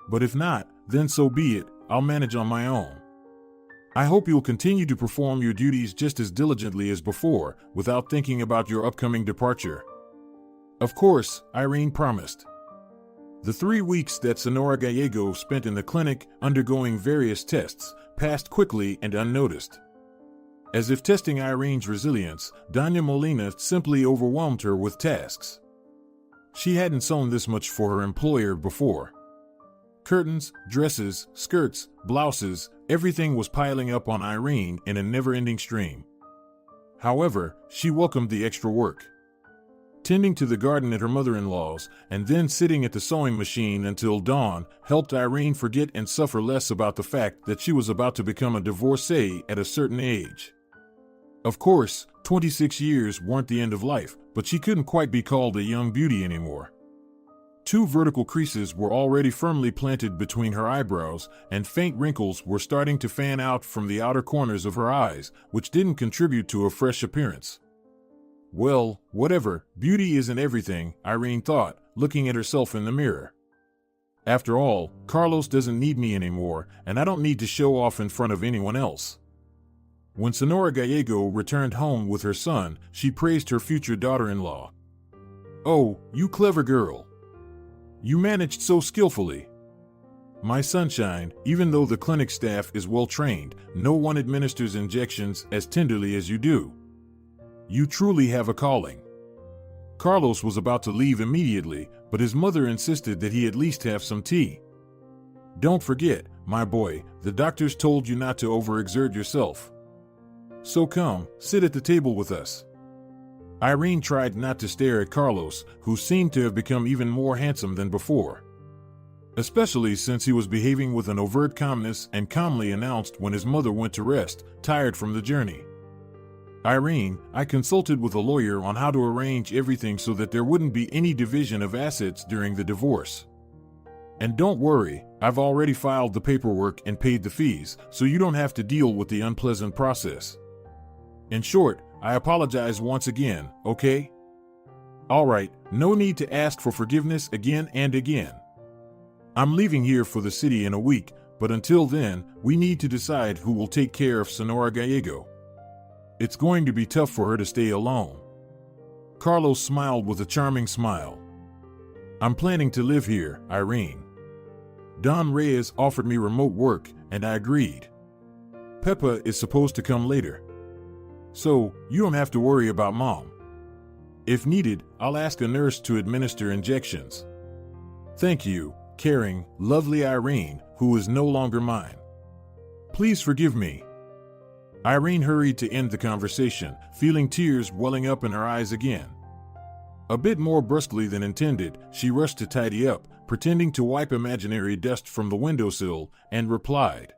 But if not, then so be it, I'll manage on my own. I hope you'll continue to perform your duties just as diligently as before, without thinking about your upcoming departure." Of course, Irene promised. The 3 weeks that Senora Gallego spent in the clinic, undergoing various tests, passed quickly and unnoticed. As if testing Irene's resilience, Doña Molina simply overwhelmed her with tasks. She hadn't sewn this much for her employer before. Curtains, dresses, skirts, blouses, everything was piling up on Irene in a never-ending stream. However, she welcomed the extra work. tending to the garden at her mother-in-law's, and then sitting at the sewing machine until dawn helped Irene forget and suffer less about the fact that she was about to become a divorcee at a certain age. Of course, 26 years weren't the end of life, but she couldn't quite be called a young beauty anymore. 2 vertical creases were already firmly planted between her eyebrows, and faint wrinkles were starting to fan out from the outer corners of her eyes, which didn't contribute to a fresh appearance. Well, whatever, beauty isn't everything, Irene thought, looking at herself in the mirror. After all, Carlos doesn't need me anymore, and I don't need to show off in front of anyone else. When Senora Gallego returned home with her son, she praised her future daughter-in-law. "Oh, you clever girl. You managed so skillfully. My sunshine, even though the clinic staff is well trained, no one administers injections as tenderly as you do. You truly have a calling." Carlos was about to leave immediately, but his mother insisted that he at least have some tea. "Don't forget, my boy, the doctors told you not to overexert yourself. So come, sit at the table with us." Irene tried not to stare at Carlos, who seemed to have become even more handsome than before. Especially since he was behaving with an overt calmness and calmly announced when his mother went to rest, tired from the journey. "Irene, I consulted with a lawyer on how to arrange everything so that there wouldn't be any division of assets during the divorce. And don't worry, I've already filed the paperwork and paid the fees, so you don't have to deal with the unpleasant process. In short, I apologize once again, okay? All right, no need to ask for forgiveness again and again. I'm leaving here for the city in a week, but until then, we need to decide who will take care of Senora Gallego. It's going to be tough for her to stay alone." Carlos smiled with a charming smile. "I'm planning to live here, Irene. Don Reyes offered me remote work, and I agreed. Peppa is supposed to come later. So, you don't have to worry about Mom. If needed, I'll ask a nurse to administer injections. Thank you, caring, lovely Irene, who is no longer mine. Please forgive me." Irene hurried to end the conversation, feeling tears welling up in her eyes again. A bit more brusquely than intended, she rushed to tidy up, pretending to wipe imaginary dust from the windowsill, and replied,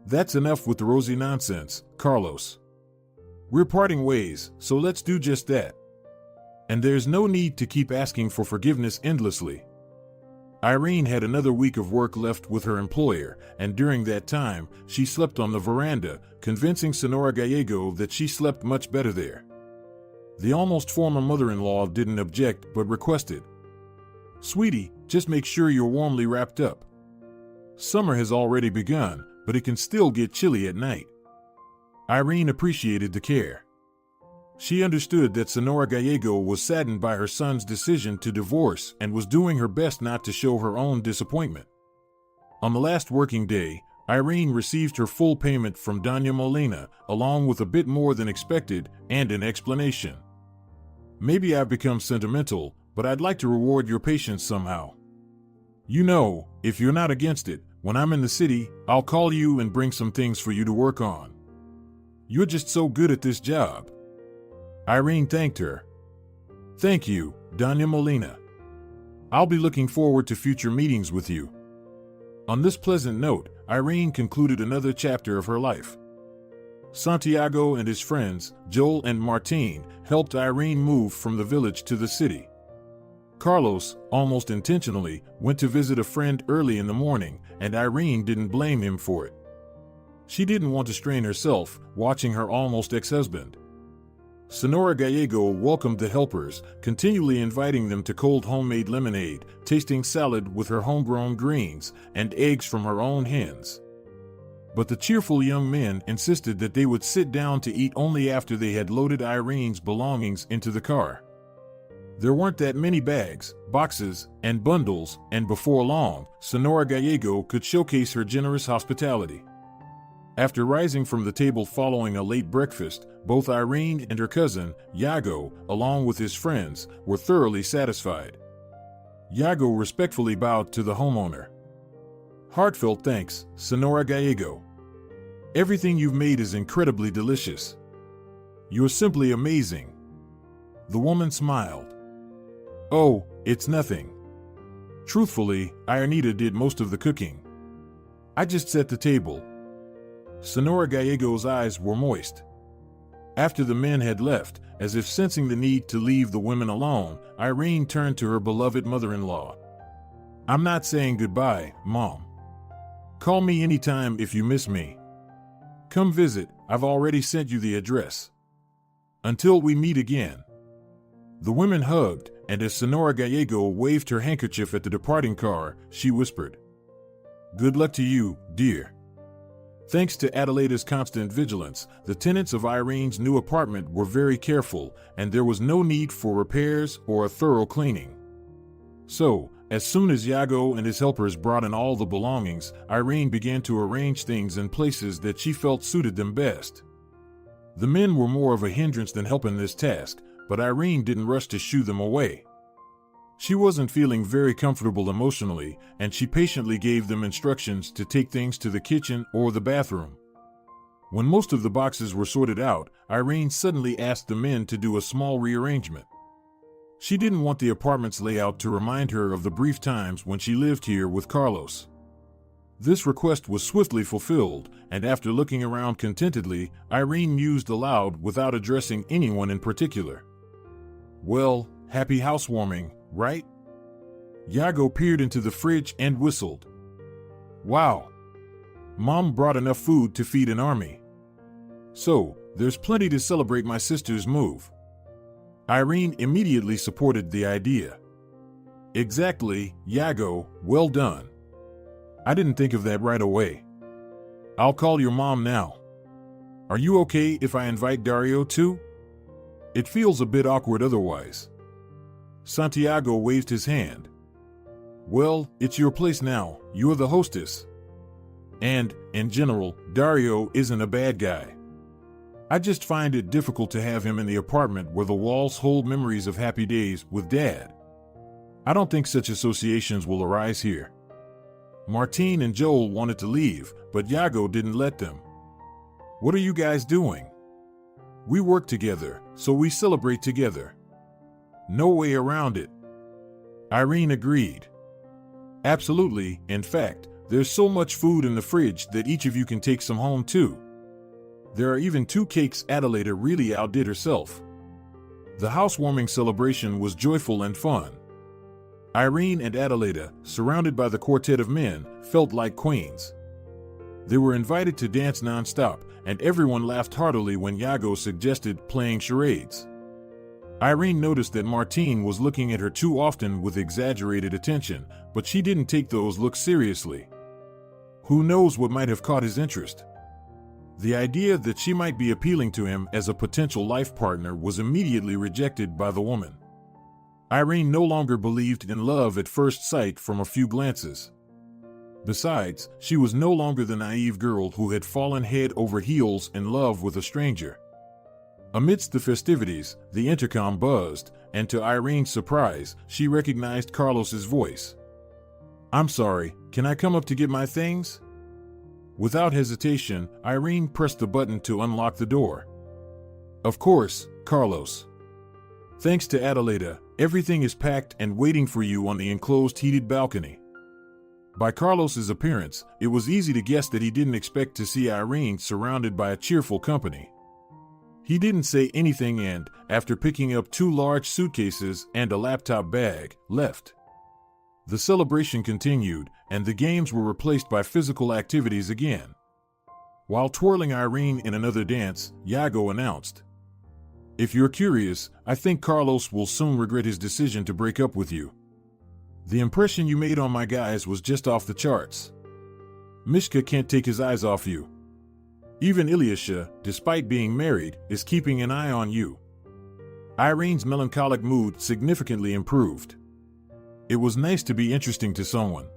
"That's enough with the rosy nonsense, Carlos. We're parting ways, so let's do just that. And there's no need to keep asking for forgiveness endlessly." Irene had another week of work left with her employer, and during that time, she slept on the veranda, convincing Senora Gallego that she slept much better there. The almost former mother-in-law didn't object but requested, "Sweetie, just make sure you're warmly wrapped up. Summer has already begun, but it can still get chilly at night." Irene appreciated the care. She understood that Senora Gallego was saddened by her son's decision to divorce and was doing her best not to show her own disappointment. On the last working day, Irene received her full payment from Doña Molina, along with a bit more than expected and an explanation. "Maybe I've become sentimental, but I'd like to reward your patience somehow. You know, if you're not against it, when I'm in the city, I'll call you and bring some things for you to work on. You're just so good at this job." Irene thanked her. "Thank you, Doña Molina. I'll be looking forward to future meetings with you." On this pleasant note, Irene concluded another chapter of her life. Santiago and his friends, Joel and Martine, helped Irene move from the village to the city. Carlos, almost intentionally, went to visit a friend early in the morning, and Irene didn't blame him for it. She didn't want to strain herself, watching her almost ex-husband. Senora Gallego welcomed the helpers, continually inviting them to cold homemade lemonade, tasting salad with her homegrown greens, and eggs from her own hens. But the cheerful young men insisted that they would sit down to eat only after they had loaded Irene's belongings into the car. There weren't that many bags, boxes, and bundles, and before long, Senora Gallego could showcase her generous hospitality. After rising from the table following a late breakfast, both Irene and her cousin, Yago, along with his friends, were thoroughly satisfied. Yago respectfully bowed to the homeowner. "Heartfelt thanks, Senora Gallego. Everything you've made is incredibly delicious. You're simply amazing." The woman smiled. Oh, it's nothing. Truthfully, Renita did most of the cooking. I just set the table. Sonora Gallego's eyes were moist. After the men had left, as if sensing the need to leave the women alone, Irene turned to her beloved mother-in-law. I'm not saying goodbye, Mom. Call me anytime if you miss me. Come visit, I've already sent you the address. Until we meet again. The women hugged, and as Sonora Gallego waved her handkerchief at the departing car, she whispered, Good luck to you, dear. Thanks to Adelaida's constant vigilance, the tenants of Irene's new apartment were very careful, and there was no need for repairs or a thorough cleaning. So, as soon as Iago and his helpers brought in all the belongings, Irene began to arrange things in places that she felt suited them best. The men were more of a hindrance than help in this task, but Irene didn't rush to shoo them away. She wasn't feeling very comfortable emotionally, and she patiently gave them instructions to take things to the kitchen or the bathroom. When most of the boxes were sorted out, Irene suddenly asked the men to do a small rearrangement. She didn't want the apartment's layout to remind her of the brief times when she lived here with Carlos. This request was swiftly fulfilled, and after looking around contentedly, Irene mused aloud without addressing anyone in particular. Well, happy housewarming, right? Iago peered into the fridge and whistled. Wow! Mom brought enough food to feed an army. So, there's plenty to celebrate my sister's move. Irene immediately supported the idea. Exactly, Iago, well done. I didn't think of that right away. I'll call your mom now. Are you okay if I invite Dario too? It feels a bit awkward otherwise. Santiago waved his hand. Well, it's your place now, you're the hostess. And, in general, Dario isn't a bad guy. I just find it difficult to have him in the apartment where the walls hold memories of happy days with Dad. I don't think such associations will arise here. Martine and Joel wanted to leave, but Iago didn't let them. What are you guys doing? We work together, so we celebrate together. No way around it. Irene agreed. Absolutely, in fact, there's so much food in the fridge that each of you can take some home too. There are even 2 cakes Adelaida really outdid herself. The housewarming celebration was joyful and fun. Irene and Adelaida, surrounded by the quartet of men, felt like queens. They were invited to dance nonstop, and everyone laughed heartily when Iago suggested playing charades. Irene noticed that Martine was looking at her too often with exaggerated attention, but she didn't take those looks seriously. Who knows what might have caught his interest? The idea that she might be appealing to him as a potential life partner was immediately rejected by the woman. Irene no longer believed in love at first sight from a few glances. Besides, she was no longer the naive girl who had fallen head over heels in love with a stranger. Amidst the festivities, the intercom buzzed, and to Irene's surprise, she recognized Carlos's voice. I'm sorry, can I come up to get my things? Without hesitation, Irene pressed the button to unlock the door. Of course, Carlos. Thanks to Adelaida, everything is packed and waiting for you on the enclosed heated balcony. By Carlos's appearance, it was easy to guess that he didn't expect to see Irene surrounded by a cheerful company. He didn't say anything and, after picking up 2 large suitcases and a laptop bag, left. The celebration continued, and the games were replaced by physical activities again. While twirling Irene in another dance, Iago announced, If you're curious, I think Carlos will soon regret his decision to break up with you. The impression you made on my guys was just off the charts. Mishka can't take his eyes off you. Even Ilyasha, despite being married, is keeping an eye on you. Irene's melancholic mood significantly improved. It was nice to be interesting to someone.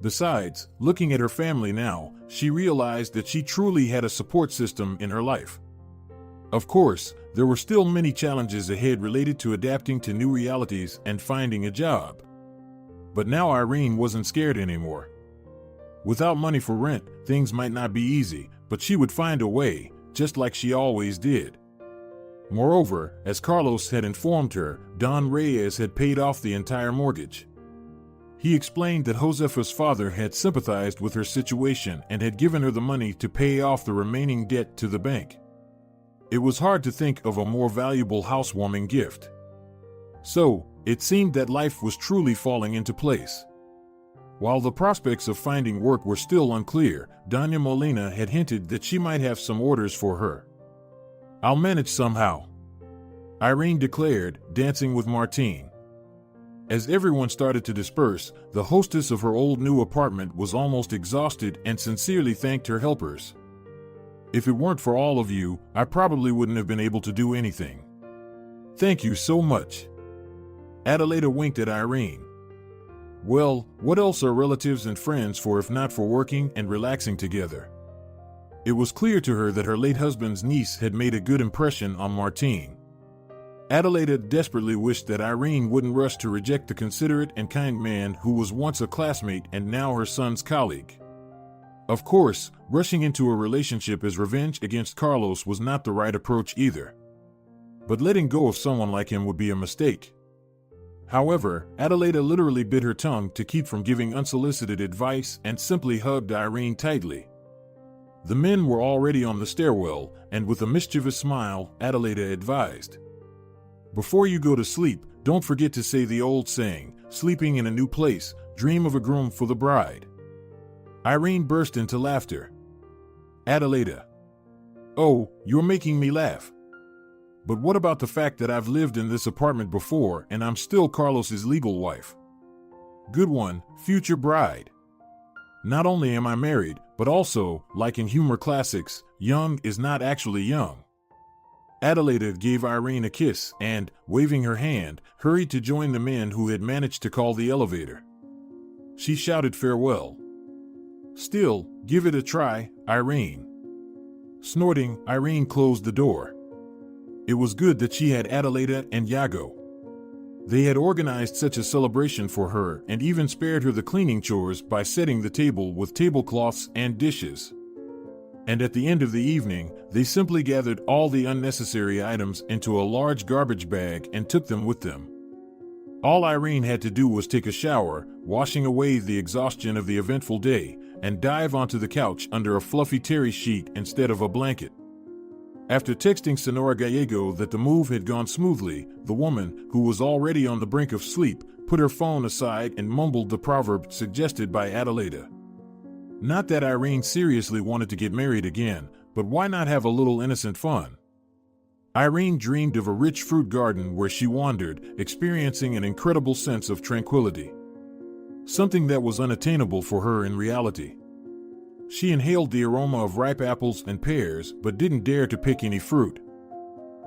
Besides, looking at her family now, she realized that she truly had a support system in her life. Of course, there were still many challenges ahead related to adapting to new realities and finding a job. But now Irene wasn't scared anymore. Without money for rent, things might not be easy, but she would find a way, just like she always did. Moreover, as Carlos had informed her, Don Reyes had paid off the entire mortgage. He explained that Josefa's father had sympathized with her situation and had given her the money to pay off the remaining debt to the bank. It was hard to think of a more valuable housewarming gift. So, it seemed that life was truly falling into place. While the prospects of finding work were still unclear, Doña Molina had hinted that she might have some orders for her. "I'll manage somehow," Irene declared, dancing with Martín. As everyone started to disperse, the hostess of her old new apartment was almost exhausted and sincerely thanked her helpers. "If it weren't for all of you, I probably wouldn't have been able to do anything. Thank you so much." Adeleda winked at Irene. Well, what else are relatives and friends for if not for working and relaxing together? It was clear to her that her late husband's niece had made a good impression on Martín. Adeleda desperately wished that Irene wouldn't rush to reject the considerate and kind man who was once a classmate and now her son's colleague. Of course, rushing into a relationship as revenge against Carlos was not the right approach either. But letting go of someone like him would be a mistake. However, Adeleda literally bit her tongue to keep from giving unsolicited advice and simply hugged Irene tightly. The men were already on the stairwell, and with a mischievous smile, Adeleda advised, "Before you go to sleep, don't forget to say the old saying, sleeping in a new place, dream of a groom for the bride." Irene burst into laughter. Adeleda, "Oh, you're making me laugh. But what about the fact that I've lived in this apartment before and I'm still Carlos's legal wife? Good one, future bride. Not only am I married, but also, like in humor classics, young is not actually young." Adeleda gave Irene a kiss and, waving her hand, hurried to join the men who had managed to call the elevator. She shouted farewell. "Still, give it a try, Irene." Snorting, Irene closed the door. It was good that she had Adeleda and Yago. They had organized such a celebration for her and even spared her the cleaning chores by setting the table with tablecloths and dishes. And at the end of the evening, they simply gathered all the unnecessary items into a large garbage bag and took them with them. All Irene had to do was take a shower, washing away the exhaustion of the eventful day, and dive onto the couch under a fluffy terry sheet instead of a blanket. After texting Senora Gallego that the move had gone smoothly, the woman, who was already on the brink of sleep, put her phone aside and mumbled the proverb suggested by Adeleda. Not that Irene seriously wanted to get married again, but why not have a little innocent fun? Irene dreamed of a rich fruit garden where she wandered, experiencing an incredible sense of tranquility. Something that was unattainable for her in reality. She inhaled the aroma of ripe apples and pears, but didn't dare to pick any fruit.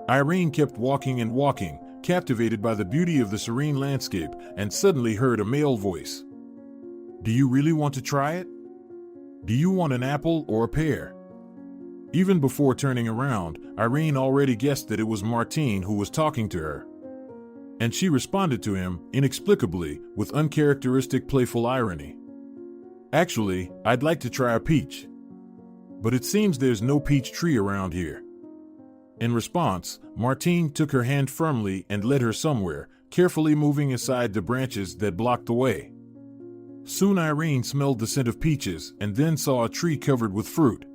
Irene kept walking and walking, captivated by the beauty of the serene landscape, and suddenly heard a male voice. "Do you really want to try it? Do you want an apple or a pear?" Even before turning around, Irene already guessed that it was Martín who was talking to her. And she responded to him, inexplicably, with uncharacteristic playful irony. "Actually, I'd like to try a peach. But it seems there's no peach tree around here." In response, Martín took her hand firmly and led her somewhere, carefully moving aside the branches that blocked the way. Soon Irene smelled the scent of peaches and then saw a tree covered with fruit.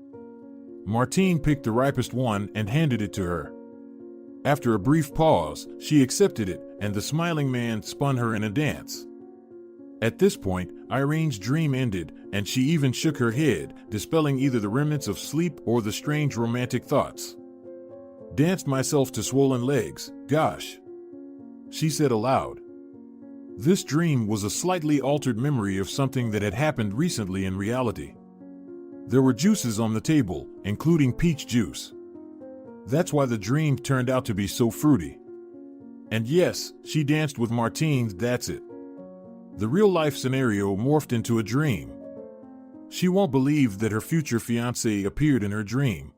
Martín picked the ripest one and handed it to her. After a brief pause, she accepted it, and the smiling man spun her in a dance. At this point, Irene's dream ended, and she even shook her head, dispelling either the remnants of sleep or the strange romantic thoughts. "Danced myself to swollen legs, gosh," she said aloud. This dream was a slightly altered memory of something that had happened recently in reality. There were juices on the table, including peach juice. That's why the dream turned out to be so fruity. And yes, she danced with Martín, that's it. The real-life scenario morphed into a dream. She won't believe that her future fiancé appeared in her dream.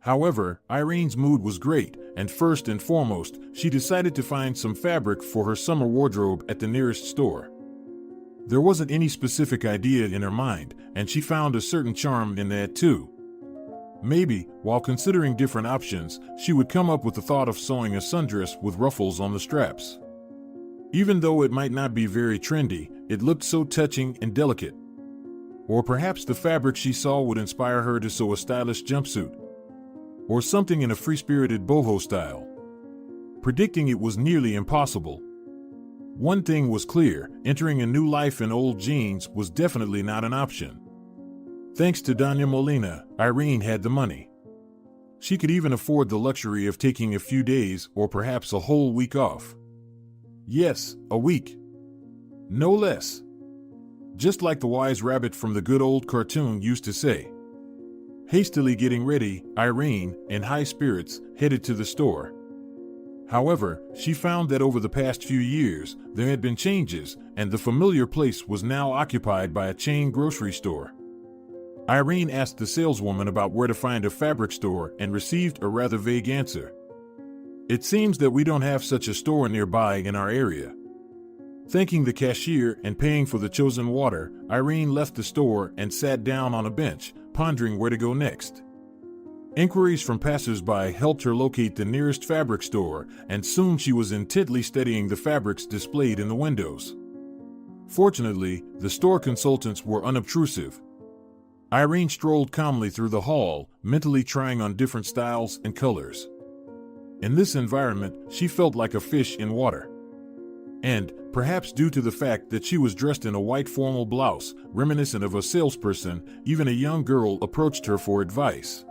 However, Irene's mood was great, and first and foremost, she decided to find some fabric for her summer wardrobe at the nearest store. There wasn't any specific idea in her mind, and she found a certain charm in that too. Maybe, while considering different options, she would come up with the thought of sewing a sundress with ruffles on the straps. Even though it might not be very trendy, it looked so touching and delicate. Or perhaps the fabric she saw would inspire her to sew a stylish jumpsuit. Or something in a free-spirited boho style. Predicting it was nearly impossible. One thing was clear, entering a new life in old jeans was definitely not an option. Thanks to Doña Molina, Irene had the money. She could even afford the luxury of taking a few days or perhaps a whole week off. Yes, a week. No less. Just like the wise rabbit from the good old cartoon used to say. Hastily getting ready, Irene, in high spirits, headed to the store. However, she found that over the past few years, there had been changes, and the familiar place was now occupied by a chain grocery store. Irene asked the saleswoman about where to find a fabric store and received a rather vague answer. It seems that we don't have such a store nearby in our area. Thanking the cashier and paying for the chosen water, Irene left the store and sat down on a bench, pondering where to go next. Inquiries from passers-by helped her locate the nearest fabric store, and soon she was intently studying the fabrics displayed in the windows. Fortunately, the store consultants were unobtrusive. Irene strolled calmly through the hall, mentally trying on different styles and colors. In this environment, she felt like a fish in water. And, perhaps due to the fact that she was dressed in a white formal blouse, reminiscent of a salesperson, even a young girl approached her for advice.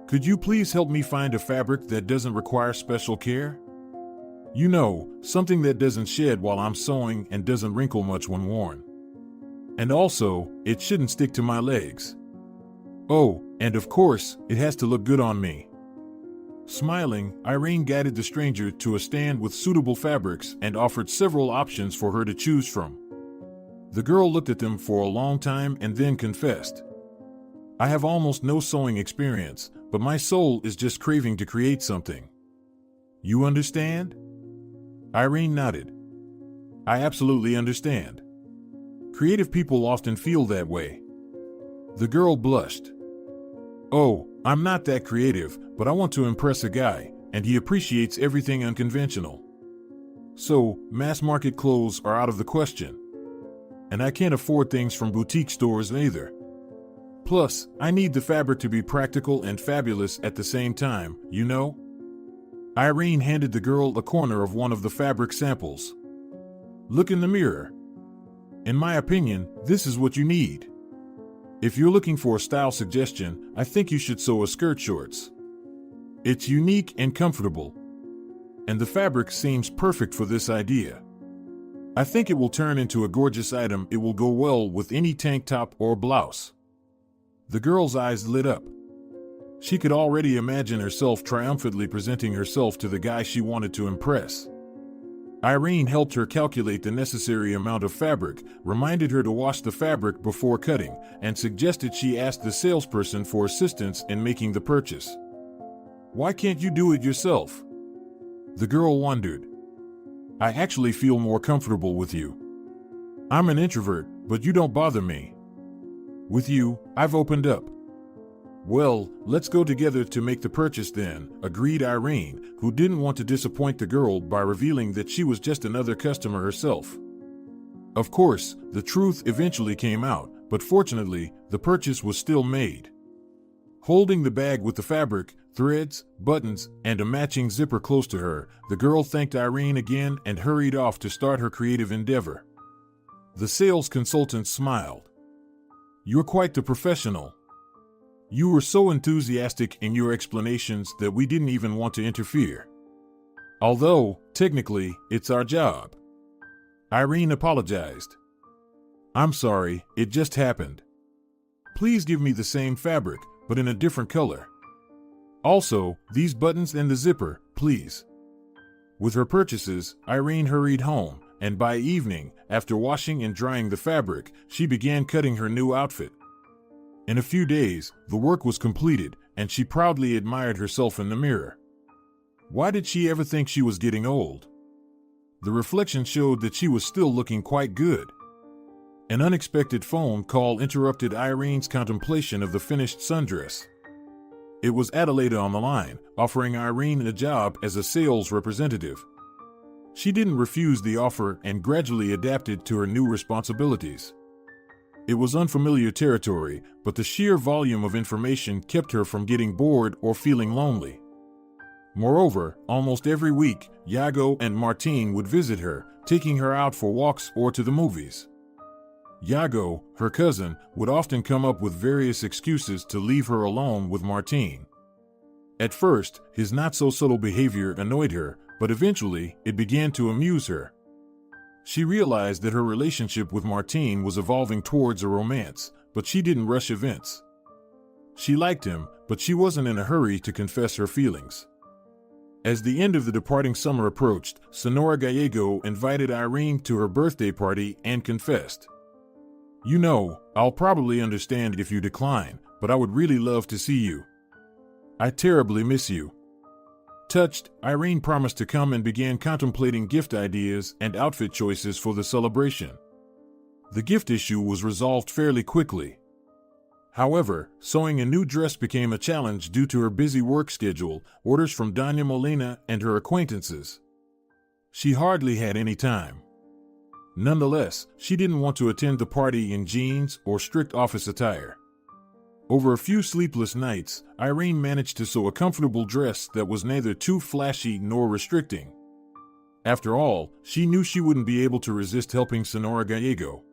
"Could you please help me find a fabric that doesn't require special care? You know, something that doesn't shed while I'm sewing and doesn't wrinkle much when worn. And also, it shouldn't stick to my legs. Oh, and of course, it has to look good on me." Smiling, Irene guided the stranger to a stand with suitable fabrics and offered several options for her to choose from. The girl looked at them for a long time and then confessed, "I have almost no sewing experience, but my soul is just craving to create something. You understand?" Irene nodded. "I absolutely understand. Creative people often feel that way." The girl blushed. "Oh, I'm not that creative, but I want to impress a guy, and he appreciates everything unconventional. So, mass market clothes are out of the question. And I can't afford things from boutique stores either. Plus, I need the fabric to be practical and fabulous at the same time, you know?" Irene handed the girl a corner of one of the fabric samples. "Look in the mirror. In my opinion, this is what you need. If you're looking for a style suggestion, I think you should sew a skirt shorts. It's unique and comfortable. And the fabric seems perfect for this idea. I think it will turn into a gorgeous item. It will go well with any tank top or blouse." The girl's eyes lit up. She could already imagine herself triumphantly presenting herself to the guy she wanted to impress. Irene helped her calculate the necessary amount of fabric, reminded her to wash the fabric before cutting, and suggested she ask the salesperson for assistance in making the purchase. "Why can't you do it yourself?" The girl wondered. "I actually feel more comfortable with you. I'm an introvert, but you don't bother me. With you, I've opened up." "Well, let's go together to make the purchase then," agreed Irene, who didn't want to disappoint the girl by revealing that she was just another customer herself. Of course, the truth eventually came out, but fortunately, the purchase was still made. Holding the bag with the fabric, threads, buttons, and a matching zipper close to her, the girl thanked Irene again and hurried off to start her creative endeavor. The sales consultant smiled. "You're quite the professional. You were so enthusiastic in your explanations that we didn't even want to interfere. Although, technically, it's our job." Irene apologized. "I'm sorry, it just happened. Please give me the same fabric, but in a different color. Also, these buttons and the zipper, please." With her purchases, Irene hurried home, and by evening, after washing and drying the fabric, she began cutting her new outfit. In a few days, the work was completed, and she proudly admired herself in the mirror. Why did she ever think she was getting old? The reflection showed that she was still looking quite good. An unexpected phone call interrupted Irene's contemplation of the finished sundress. It was Adelaida on the line, offering Irene a job as a sales representative. She didn't refuse the offer and gradually adapted to her new responsibilities. It was unfamiliar territory, but the sheer volume of information kept her from getting bored or feeling lonely. Moreover, almost every week, Iago and Martine would visit her, taking her out for walks or to the movies. Iago, her cousin, would often come up with various excuses to leave her alone with Martine. At first, his not-so-subtle behavior annoyed her, but eventually, it began to amuse her. She realized that her relationship with Martine was evolving towards a romance, but she didn't rush events. She liked him, but she wasn't in a hurry to confess her feelings. As the end of the departing summer approached, Senora Gallego invited Irene to her birthday party and confessed. "You know, I'll probably understand if you decline, but I would really love to see you. I terribly miss you." Touched, Irene promised to come and began contemplating gift ideas and outfit choices for the celebration. The gift issue was resolved fairly quickly. However, sewing a new dress became a challenge due to her busy work schedule, orders from Doña Molina, and her acquaintances. She hardly had any time. Nonetheless, she didn't want to attend the party in jeans or strict office attire. Over a few sleepless nights, Irene managed to sew a comfortable dress that was neither too flashy nor restricting. After all, she knew she wouldn't be able to resist helping Senora Gallego.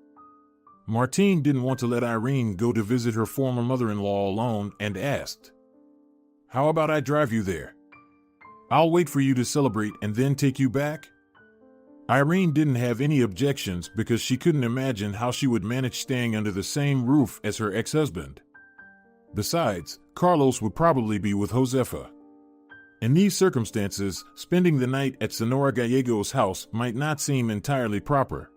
Martine didn't want to let Irene go to visit her former mother-in-law alone and asked, "How about I drive you there? I'll wait for you to celebrate and then take you back?" Irene didn't have any objections because she couldn't imagine how she would manage staying under the same roof as her ex-husband. Besides, Carlos would probably be with Josefa. In these circumstances, spending the night at Senora Gallego's house might not seem entirely proper.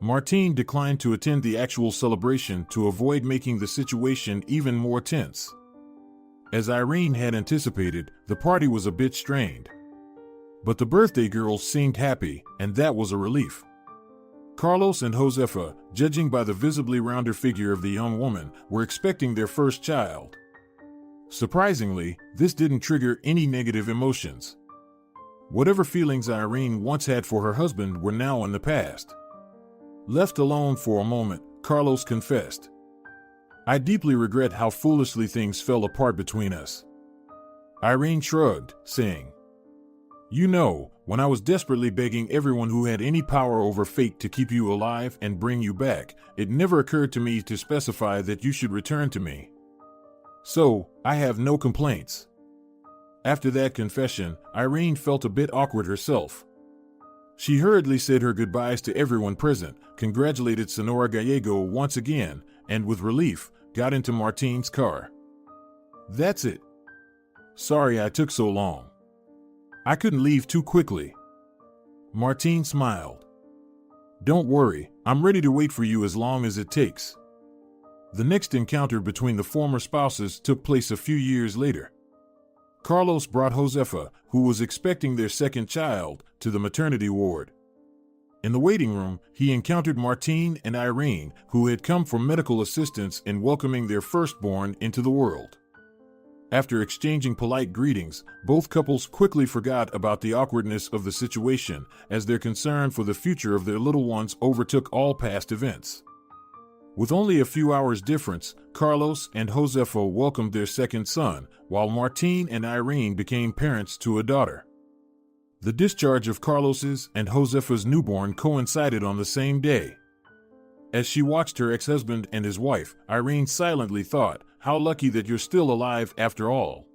Martine declined to attend the actual celebration to avoid making the situation even more tense. As Irene had anticipated, the party was a bit strained. But the birthday girls seemed happy, and that was a relief. Carlos and Josefa, judging by the visibly rounder figure of the young woman, were expecting their first child. Surprisingly, this didn't trigger any negative emotions. Whatever feelings Irene once had for her husband were now in the past. Left alone for a moment, Carlos confessed, "I deeply regret how foolishly things fell apart between us." Irene shrugged, saying, "You know, when I was desperately begging everyone who had any power over fate to keep you alive and bring you back, it never occurred to me to specify that you should return to me. So, I have no complaints." After that confession, Irene felt a bit awkward herself. She hurriedly said her goodbyes to everyone present, congratulated Senora Gallego once again, and with relief, got into Martine's car. "That's it. Sorry I took so long. I couldn't leave too quickly." Martine smiled. "Don't worry, I'm ready to wait for you as long as it takes." The next encounter between the former spouses took place a few years later. Carlos brought Josefa, who was expecting their second child, to the maternity ward. In the waiting room, he encountered Martine and Irene, who had come for medical assistance in welcoming their firstborn into the world. After exchanging polite greetings, both couples quickly forgot about the awkwardness of the situation, as their concern for the future of their little ones overtook all past events. With only a few hours' difference, Carlos and Josefa welcomed their second son, while Martine and Irene became parents to a daughter. The discharge of Carlos's and Josefa's newborn coincided on the same day. As she watched her ex-husband and his wife, Irene silently thought, "How lucky that you're still alive after all."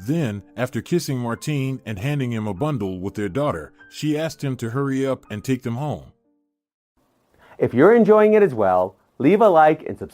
Then, after kissing Martine and handing him a bundle with their daughter, she asked him to hurry up and take them home. If you're enjoying it as well, leave a like and subscribe.